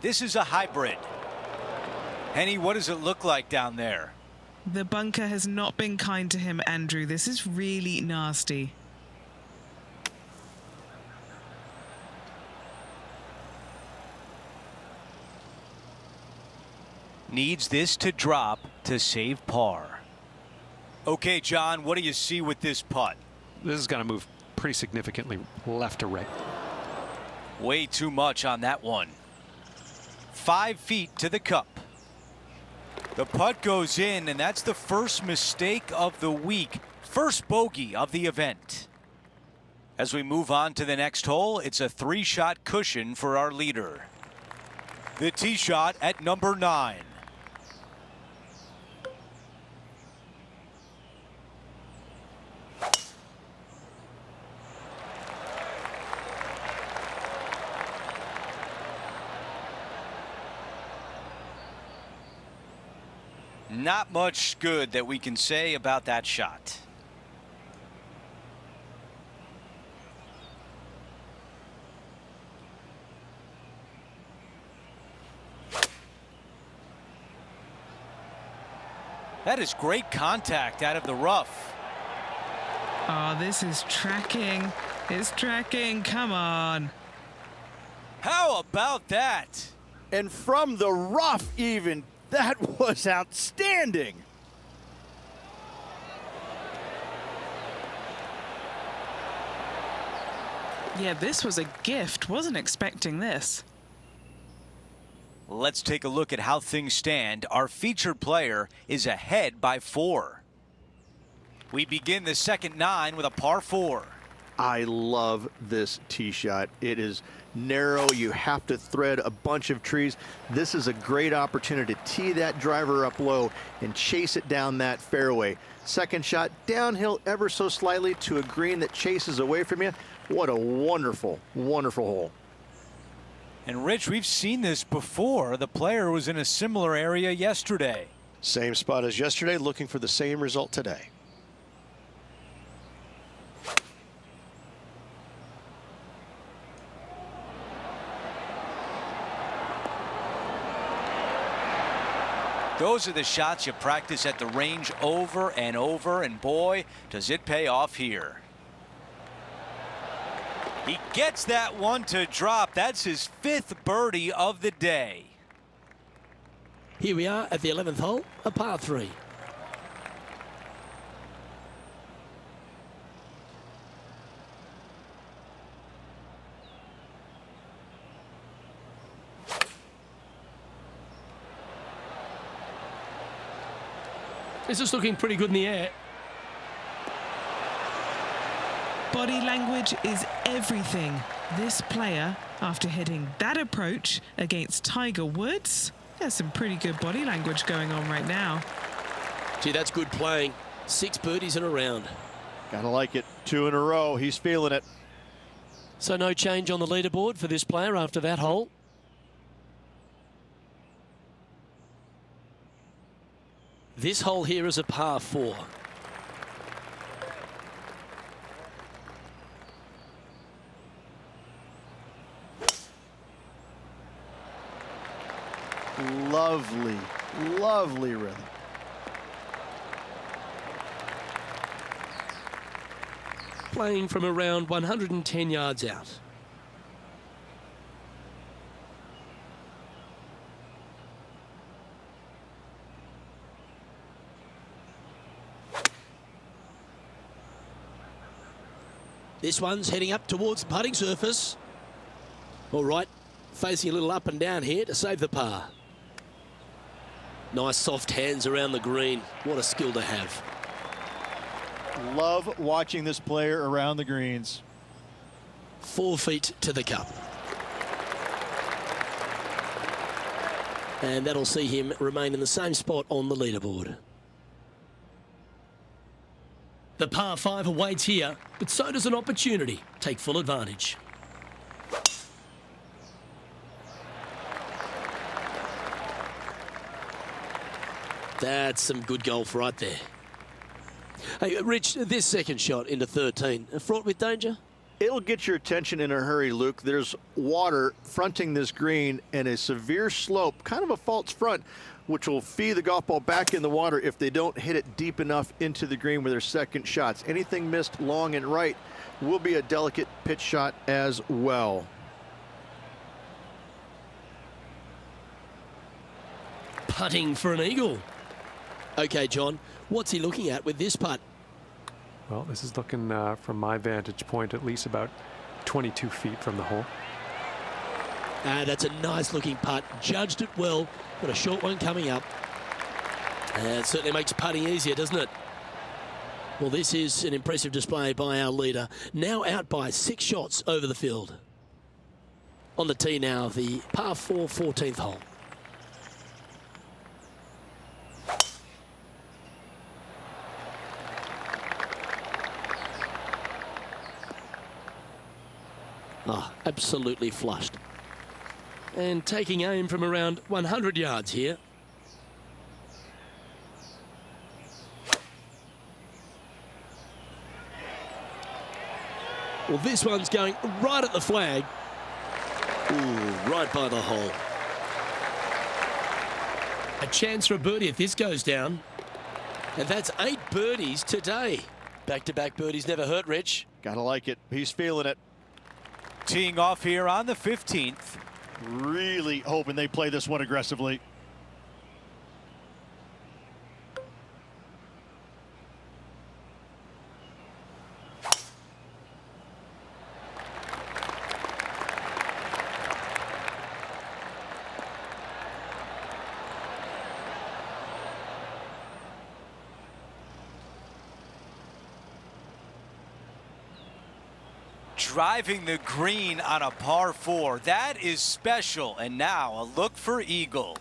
A: This is a hybrid. Henny, what does it look like down there?
C: The bunker has not been kind to him, Andrew. This is really nasty.
A: Needs this to drop to save par. Okay, John, what do you see with this putt?
F: This is going to move pretty significantly left to right.
A: Way too much on that one. 5 feet to the cup. The putt goes in, and that's the first mistake of the week. First bogey of the event. As we move on to the next hole, it's a 3-shot cushion for our leader. The tee shot at number 9. Not much good that we can say about that shot. That is great contact out of the rough.
C: Oh, this is tracking. It's tracking. Come on.
A: How about that?
D: And from the rough even, that was outstanding.
C: Yeah, this was a gift. Wasn't expecting this.
A: Let's take a look at how things stand. Our featured player is ahead by 4. We begin the second 9 with a par 4.
D: I love this tee shot. It is narrow. You have to thread a bunch of trees. This is a great opportunity to tee that driver up low and chase it down that fairway. Second shot, downhill ever so slightly to a green that chases away from you. What a wonderful, wonderful hole.
A: And Rich, we've seen this before. The player was in a similar area yesterday.
H: Same spot as yesterday, looking for the same result today.
A: Those are the shots you practice at the range over and over, and boy, does it pay off here. He gets that one to drop. That's his 5th birdie of the day.
E: Here we are at the 11th hole, a par 3.
G: This is looking pretty good in the air.
C: Body language is everything. This player, after hitting that approach against Tiger Woods, has some pretty good body language going on right now.
E: Gee, that's good playing. 6 birdies in a round.
D: Gotta like it. 2 in a row. He's feeling it.
E: So no change on the leaderboard for this player after that hole. This hole here is a par 4.
D: Lovely, lovely rhythm.
E: Playing from around 110 yards out. This one's heading up towards the putting surface. All right, facing a little up and down here to save the par. Nice soft hands around the green. What a skill to have.
B: Love watching this player around the greens.
E: 4 feet to the cup. And that'll see him remain in the same spot on the leaderboard.
G: The par 5 awaits here, but so does an opportunity. Take full advantage.
E: That's some good golf right there. Hey, Rich, this second shot into 13, fraught with danger?
D: It'll get your attention in a hurry, Luke. There's water fronting this green and a severe slope, kind of a false front, which will feed the golf ball back in the water if they don't hit it deep enough into the green with their second shots. Anything missed long and right will be a delicate pitch shot as well.
G: Putting for an eagle.
E: Okay, John, what's he looking at with this putt?
F: Well, this is looking from my vantage point at least about 22 feet from the hole.
E: That's a nice looking putt. Judged it well. Got a short one coming up. It certainly makes putting easier, doesn't it? Well, this is an impressive display by our leader. Now out by 6 shots over the field. On the tee now, the par 4 14th hole. Ah, absolutely flushed. And taking aim from around 100 yards here. Well, this one's going right at the flag. Ooh, right by the hole.
G: A chance for a birdie if this goes down.
E: And that's 8 birdies today. Back-to-back birdies never hurt, Rich.
B: Gotta like it. He's feeling it.
A: Teeing off here on the 15th.
B: Really hoping they play this one aggressively.
A: Driving the green on a par 4. That is special. And now a look for eagle.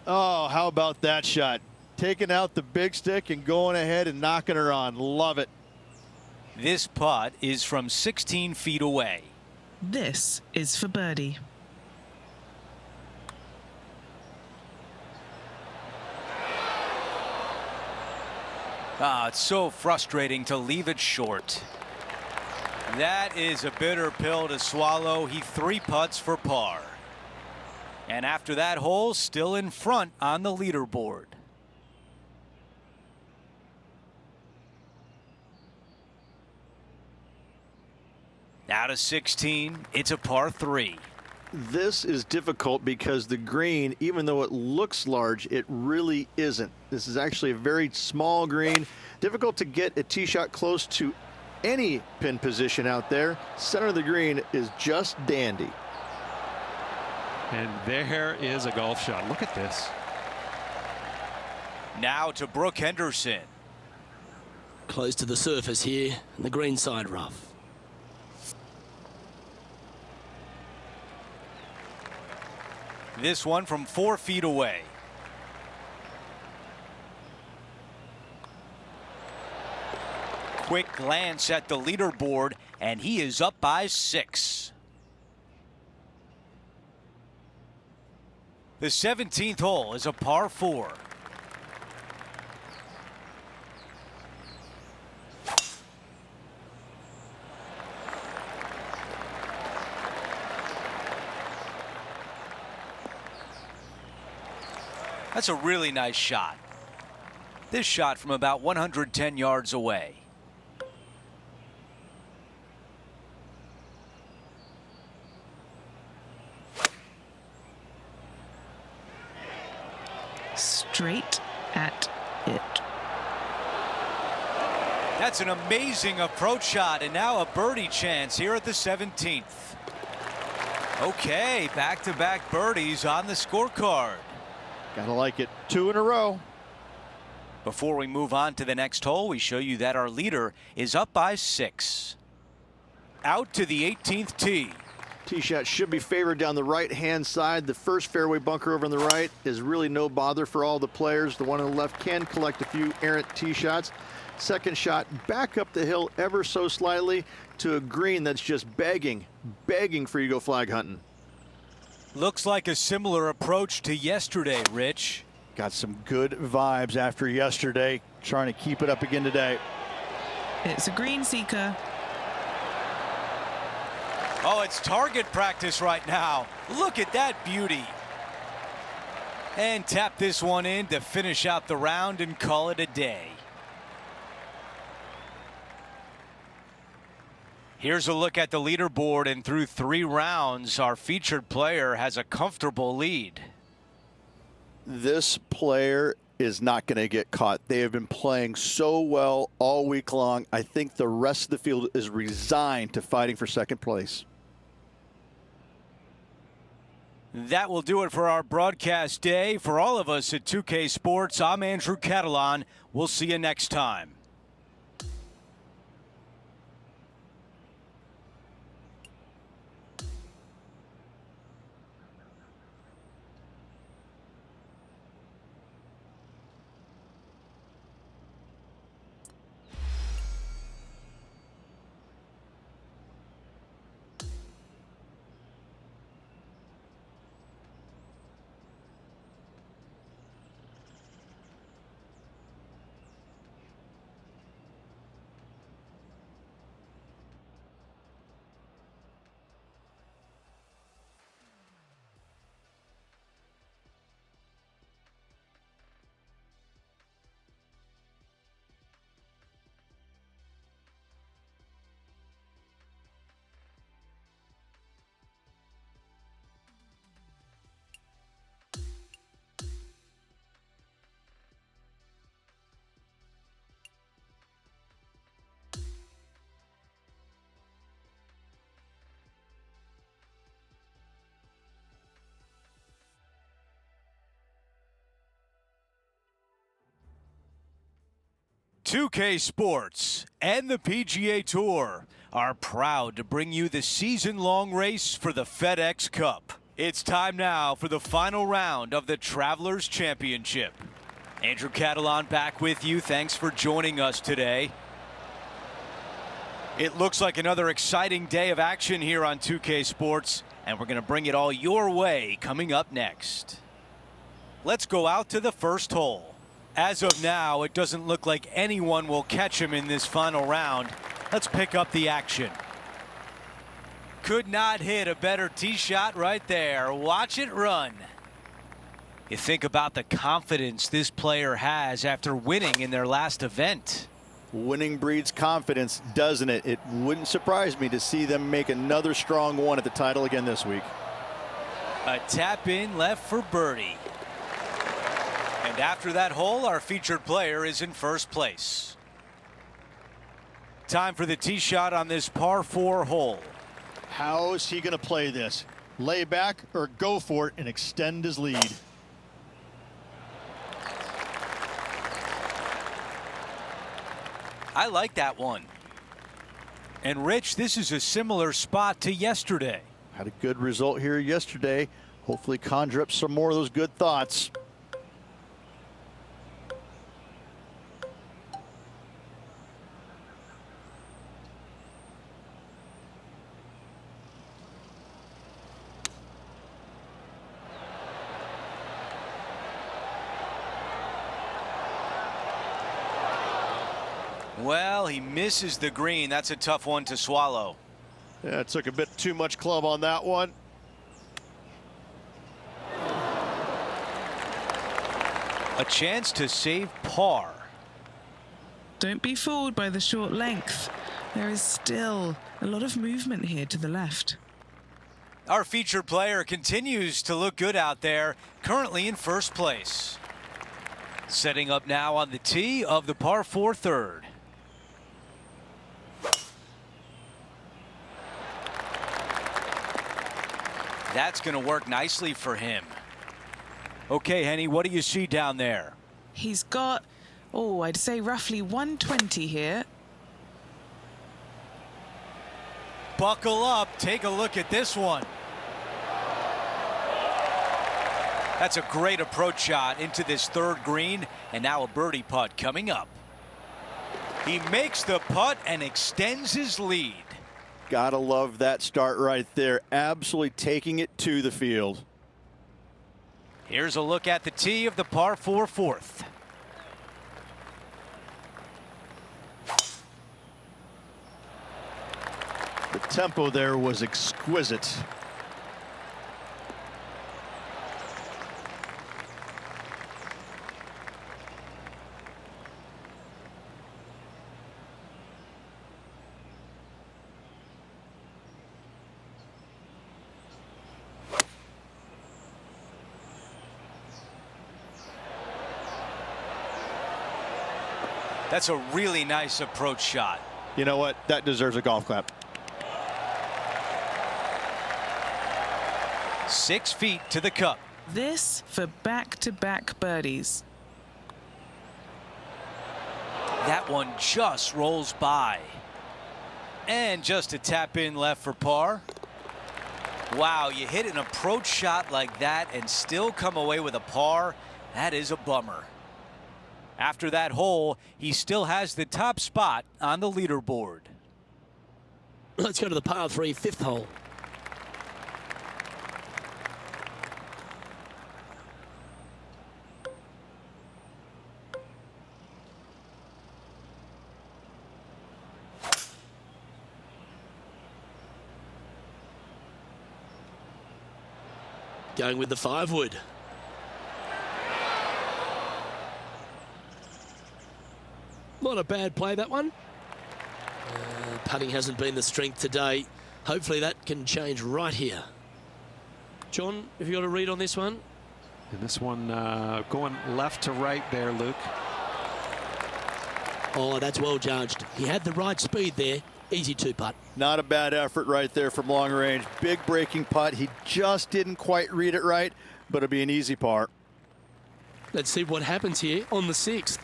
B: Oh, how about that shot? Taking out the big stick and going ahead and knocking her on. Love it.
A: This putt is from 16 feet away.
C: This is for birdie.
A: Ah, it's so frustrating to leave it short. That is a bitter pill to swallow. He 3 putts for par. And after that hole, still in front on the leaderboard. Out of 16, it's a par 3.
D: This is difficult because the green, even though it looks large, it really isn't. This is actually a very small green. Difficult to get a tee shot close to any pin position out there. Center of the green is just dandy.
F: And there is a golf shot. Look at this.
A: Now to Brooke Henderson.
E: Close to the surface here, and the green side rough.
A: This one from 4 feet away. Quick glance at the leaderboard, and he is up by 6. The 17th hole is a par 4. That's a really nice shot. This shot from about 110 yards away. Straight
C: at it.
A: That's an amazing approach shot, and now a birdie chance here at the 17th. Okay, back-to-back birdies on the scorecard.
D: Gotta like it. 2 in a row.
A: Before we move on to the next hole, we show you that our leader is up by 6. Out to the 18th tee.
D: Tee shot should be favored down the right-hand side. The first fairway bunker over on the right is really no bother for all the players. The one on the left can collect a few errant tee shots. Second shot back up the hill ever so slightly to a green that's just begging for you to go flag hunting.
A: Looks like a similar approach to yesterday, Rich.
B: Got some good vibes after yesterday. Trying to keep it up again today.
C: It's a green seeker.
A: Oh, it's target practice right now. Look at that beauty. And tap this one in to finish out the round and call it a day. Here's a look at the leaderboard, and through 3 rounds, our featured player has a comfortable lead.
B: This player is not going to get caught. They have been playing so well all week long. I think the rest of the field is resigned to fighting for second place.
A: That will do it for our broadcast day. For all of us at 2K Sports, I'm Andrew Catalan. We'll see you next time. .2K Sports and the PGA Tour are proud to bring you the season-long race for the FedEx Cup. It's time now for the final round of the Travelers Championship. Andrew Catalan back with you. Thanks for joining us today. It looks like another exciting day of action here on 2K Sports, and we're going to bring it all your way coming up next. Let's go out to the first hole. As of now, it doesn't look like anyone will catch him in this final round. Let's pick up the action. Could not hit a better tee shot right there. Watch it run. You think about the confidence this player has after winning in their last event.
B: Winning breeds confidence, doesn't it? It wouldn't surprise me to see them make another strong one at the title again this week.
A: A tap in left for birdie. And after that hole, our featured player is in first place. Time for the tee shot on this par 4 hole.
B: How is he going to play this? Lay back or go for it and extend his lead?
A: I like that one. And Rich, this is a similar spot to yesterday.
B: Had a good result here yesterday. Hopefully conjure up some more of those good thoughts.
A: Well, he misses the green. That's a tough one to swallow.
B: Yeah, it took a bit too much club on that one.
A: A chance to save par.
C: Don't be fooled by the short length. There is still a lot of movement here to the left.
A: Our featured player continues to look good out there, currently in first place. Setting up now on the tee of the par 4 third. That's going to work nicely for him. Okay, Henny, what do you see down there?
C: He's got, oh, I'd say roughly 120 here.
A: Buckle up, take a look at this one. That's a great approach shot into this third green, and now a birdie putt coming up. He makes the putt and extends his lead.
D: Gotta love that start right there. Absolutely taking it to the field.
A: Here's a look at the tee of the par 4 fourth.
D: The tempo there was exquisite.
A: That's a really nice approach shot.
D: You know what? That deserves a golf clap.
A: 6 feet to the cup.
C: This for back-to-back birdies.
A: That one just rolls by. And just a tap in left for par. Wow, you hit an approach shot like that and still come away with a par. That is a bummer. After that hole, he still has the top spot on the leaderboard.
E: Let's go to the par 3 fifth hole. Going with the 5 wood. Not a bad play, that one. Putting hasn't been the strength today. Hopefully that can change right here. John, have you got a read on this one?
F: And this one going left to right there, Luke.
E: Oh, that's well judged. He had the right speed there. Easy 2-putt.
D: Not a bad effort right there from long range. Big breaking putt. He just didn't quite read it right, but it'll be an easy par.
E: Let's see what happens here on the 6th.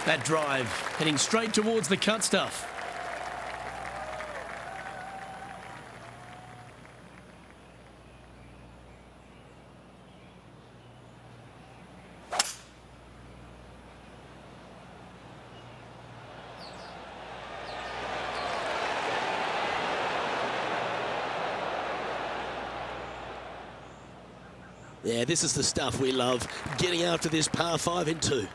E: That drive heading straight towards the cut stuff. Yeah, this is the stuff we love, getting after this par 5 in 2.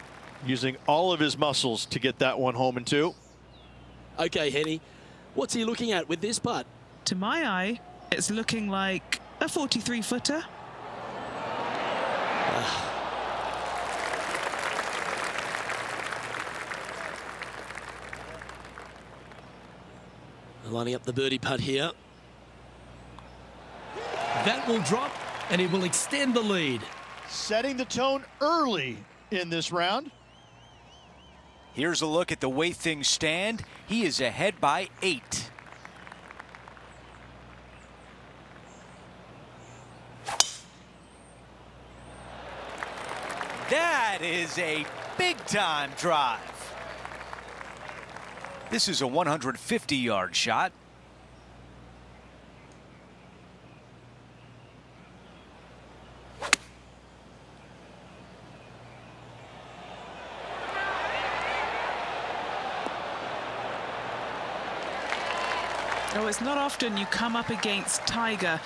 D: Using all of his muscles to get that one home in 2.
E: Okay, Henny, what's he looking at with this putt?
C: To my eye, it's looking like a 43-footer.
E: Lining up the birdie putt here. That will drop, and it will extend the lead.
D: Setting the tone early in this round.
A: Here's a look at the way things stand. He is ahead by 8. That is a big-time drive. This is a 150-yard shot.
C: Oh, it's not often you come up against Tiger,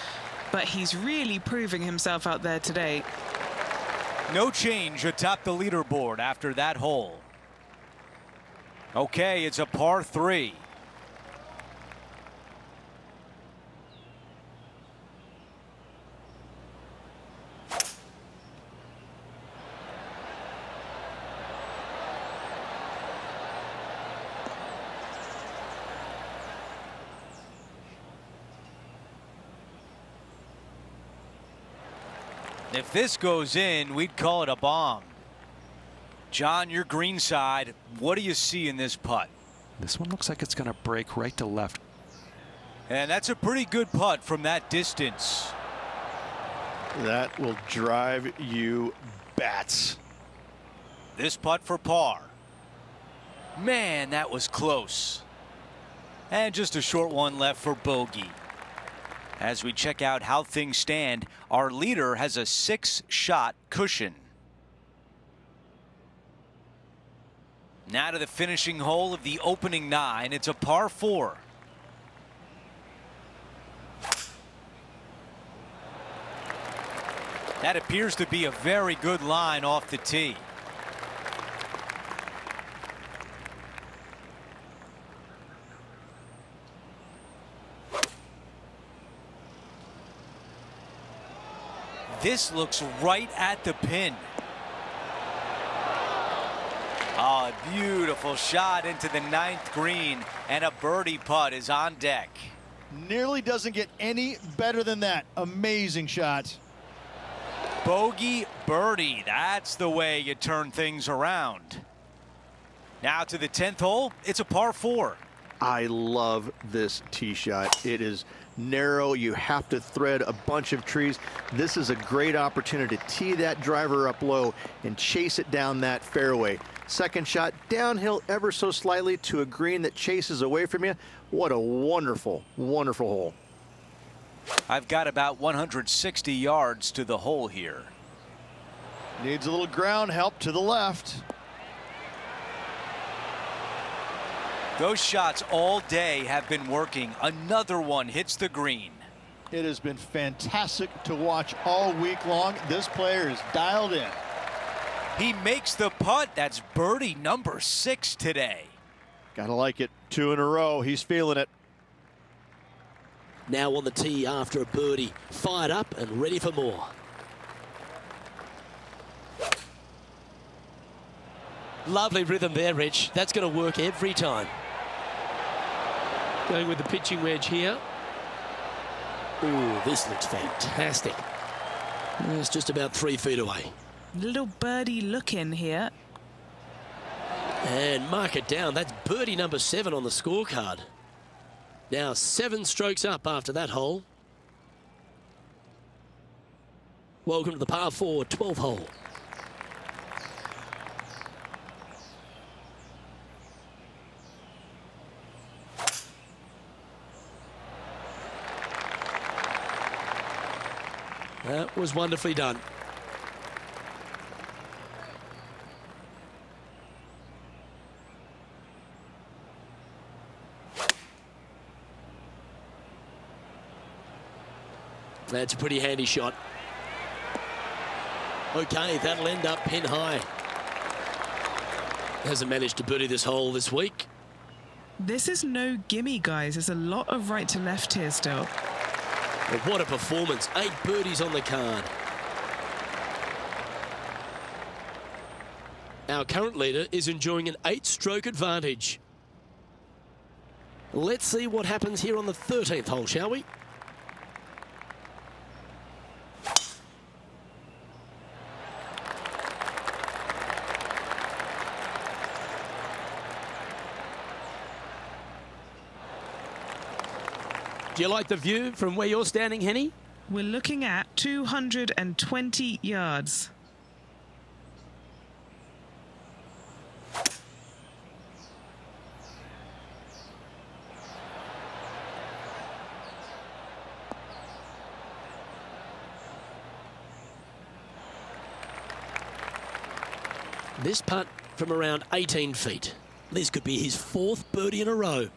C: but he's really proving himself out there today.
A: No change atop the leaderboard after that hole. Okay, it's a par 3. If this goes in, we'd call it a bomb. John, your green side, what do you see in this putt?
F: This one looks like it's going to break right to left.
A: And that's a pretty good putt from that distance.
D: That will drive you bats.
A: This putt for par. Man, that was close. And just a short one left for bogey. As we check out how things stand, our leader has a 6-shot cushion. Now to the finishing hole of the opening 9. It's a par 4. That appears to be a very good line off the tee. This looks right at the pin. Oh, a beautiful shot into the 9th green, and a birdie putt is on deck.
I: Nearly doesn't get any better than that. Amazing shot.
A: Bogey birdie, that's the way you turn things around. Now to the 10th hole, it's a par 4.
D: I love this tee shot. It is narrow. You have to thread a bunch of trees. This is a great opportunity to tee that driver up low and chase it down that fairway. Second shot, downhill ever so slightly to a green that chases away from you. What a wonderful, wonderful hole.
A: I've got about 160 yards to the hole here.
I: Needs a little ground help to the left.
A: Those shots all day have been working. Another one hits the green.
I: It has been fantastic to watch all week long. This player is dialed in.
A: He makes the putt. That's birdie number 6 today.
I: Gotta like it. 2 in a row. He's feeling it.
E: Now on the tee after a birdie. Fired up and ready for more. Lovely rhythm there, Rich. That's going to work every time.
G: Going with the pitching wedge here.
E: Ooh, this looks fantastic. It's just about 3 feet away.
C: Little birdie look in here.
E: And mark it down. That's birdie number 7 on the scorecard. Now 7 strokes up after that hole. Welcome to the par 4 12th hole. That was wonderfully done. That's a pretty handy shot. Okay, that'll end up pin high. Hasn't managed to birdie this hole this week.
C: This is no gimme, guys. There's a lot of right to left here still.
E: But what a performance. 8 birdies on the card. Our current leader is enjoying an 8-stroke advantage. Let's see what happens here on the 13th hole, shall we? Do you like the view from where you're standing, Henny?
C: We're looking at 220 yards.
E: This putt from around 18 feet. This could be his 4th birdie in a row.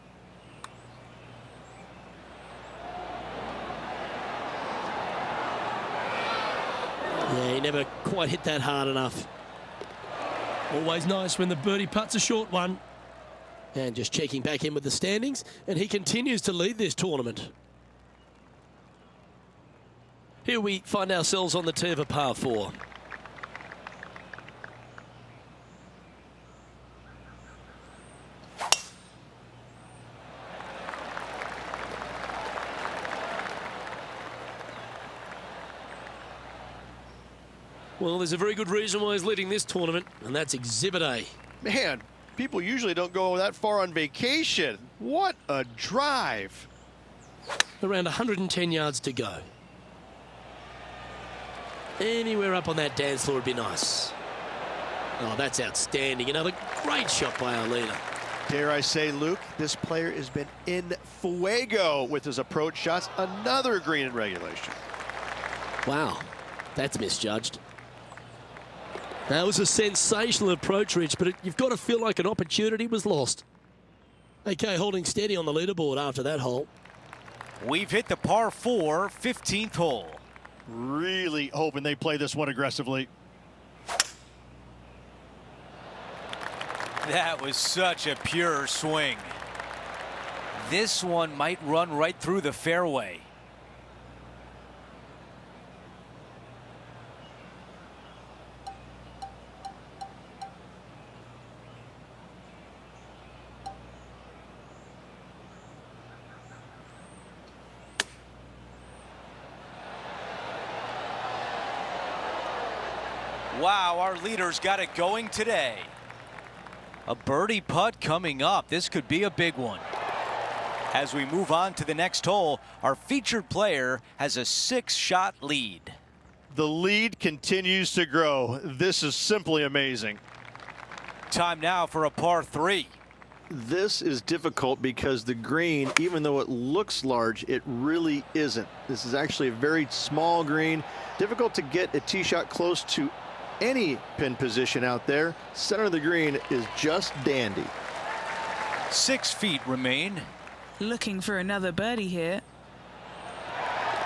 E: Yeah, he never quite hit that hard enough.
G: Always nice when the birdie putt's a short one.
E: And just checking back in with the standings, and he continues to lead this tournament. Here we find ourselves on the tee of a par 4. Well, there's a very good reason why he's leading this tournament, and that's Exhibit A.
D: Man, People usually don't go that far on vacation. What a drive.
E: Around 110 yards to go. Anywhere up on that dance floor would be nice. Oh, that's outstanding. Another great shot by our leader.
D: Dare I say, Luke, this player has been in fuego with his approach shots. Another green in regulation.
E: Wow, that's misjudged. That was a sensational approach, Rich, but you've got to feel like an opportunity was lost. Okay, holding steady on the leaderboard after that hole.
A: We've hit the par 4, 15th hole.
I: Really hoping they play this one aggressively.
A: That was such a pure swing. This one might run right through the fairway. Wow, our leader's got it going today. A birdie putt coming up. This could be a big one. As we move on to the next hole, our featured player has a 6-shot lead.
I: The lead continues to grow. This is simply amazing.
A: Time now for a par 3.
D: This is difficult because the green, even though it looks large, it really isn't. This is actually a very small green. Difficult to get a tee shot close to any pin position out there. Center of the green is just dandy.
A: 6 feet remain.
C: Looking for another birdie here.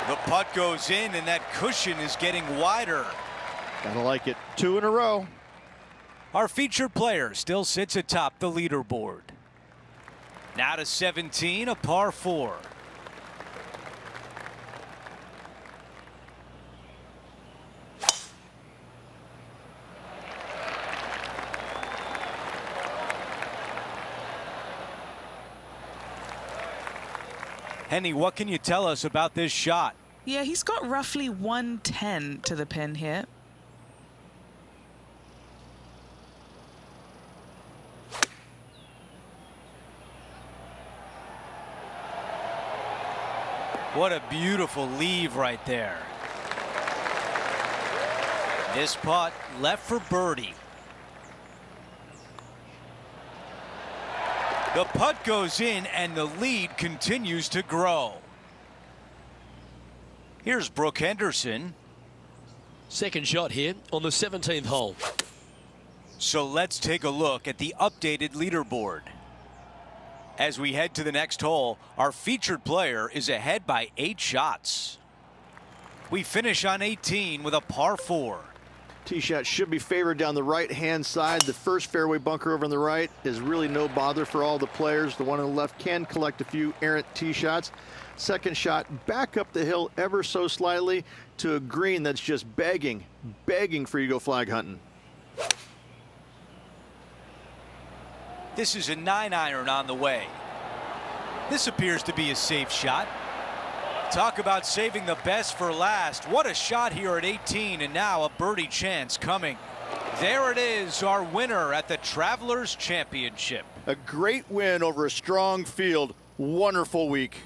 A: The putt goes in and that cushion is getting wider.
I: Gotta like it. 2 in a row.
A: Our featured player still sits atop the leaderboard. Now to 17, a par 4. Henny, what can you tell us about this shot?
C: Yeah, he's got roughly 110 to the pin here.
A: What a beautiful leave right there. This putt left for birdie. The putt goes in and the lead continues to grow. Here's Brooke Henderson.
E: Second shot here on the 17th hole.
A: So let's take a look at the updated leaderboard. As we head to the next hole, our featured player is ahead by 8 shots. We finish on 18 with a par 4.
D: Tee shot should be favored down the right-hand side. The first fairway bunker over on the right is really no bother for all the players. The one on the left can collect a few errant tee shots. Second shot back up the hill ever so slightly to a green that's just begging for you to go flag hunting.
A: This is a 9-iron on the way. This appears to be a safe shot. Talk about saving the best for last. What a shot here at 18, and now a birdie chance coming. There it is, our winner at the Travelers Championship.
I: A great win over a strong field. Wonderful week.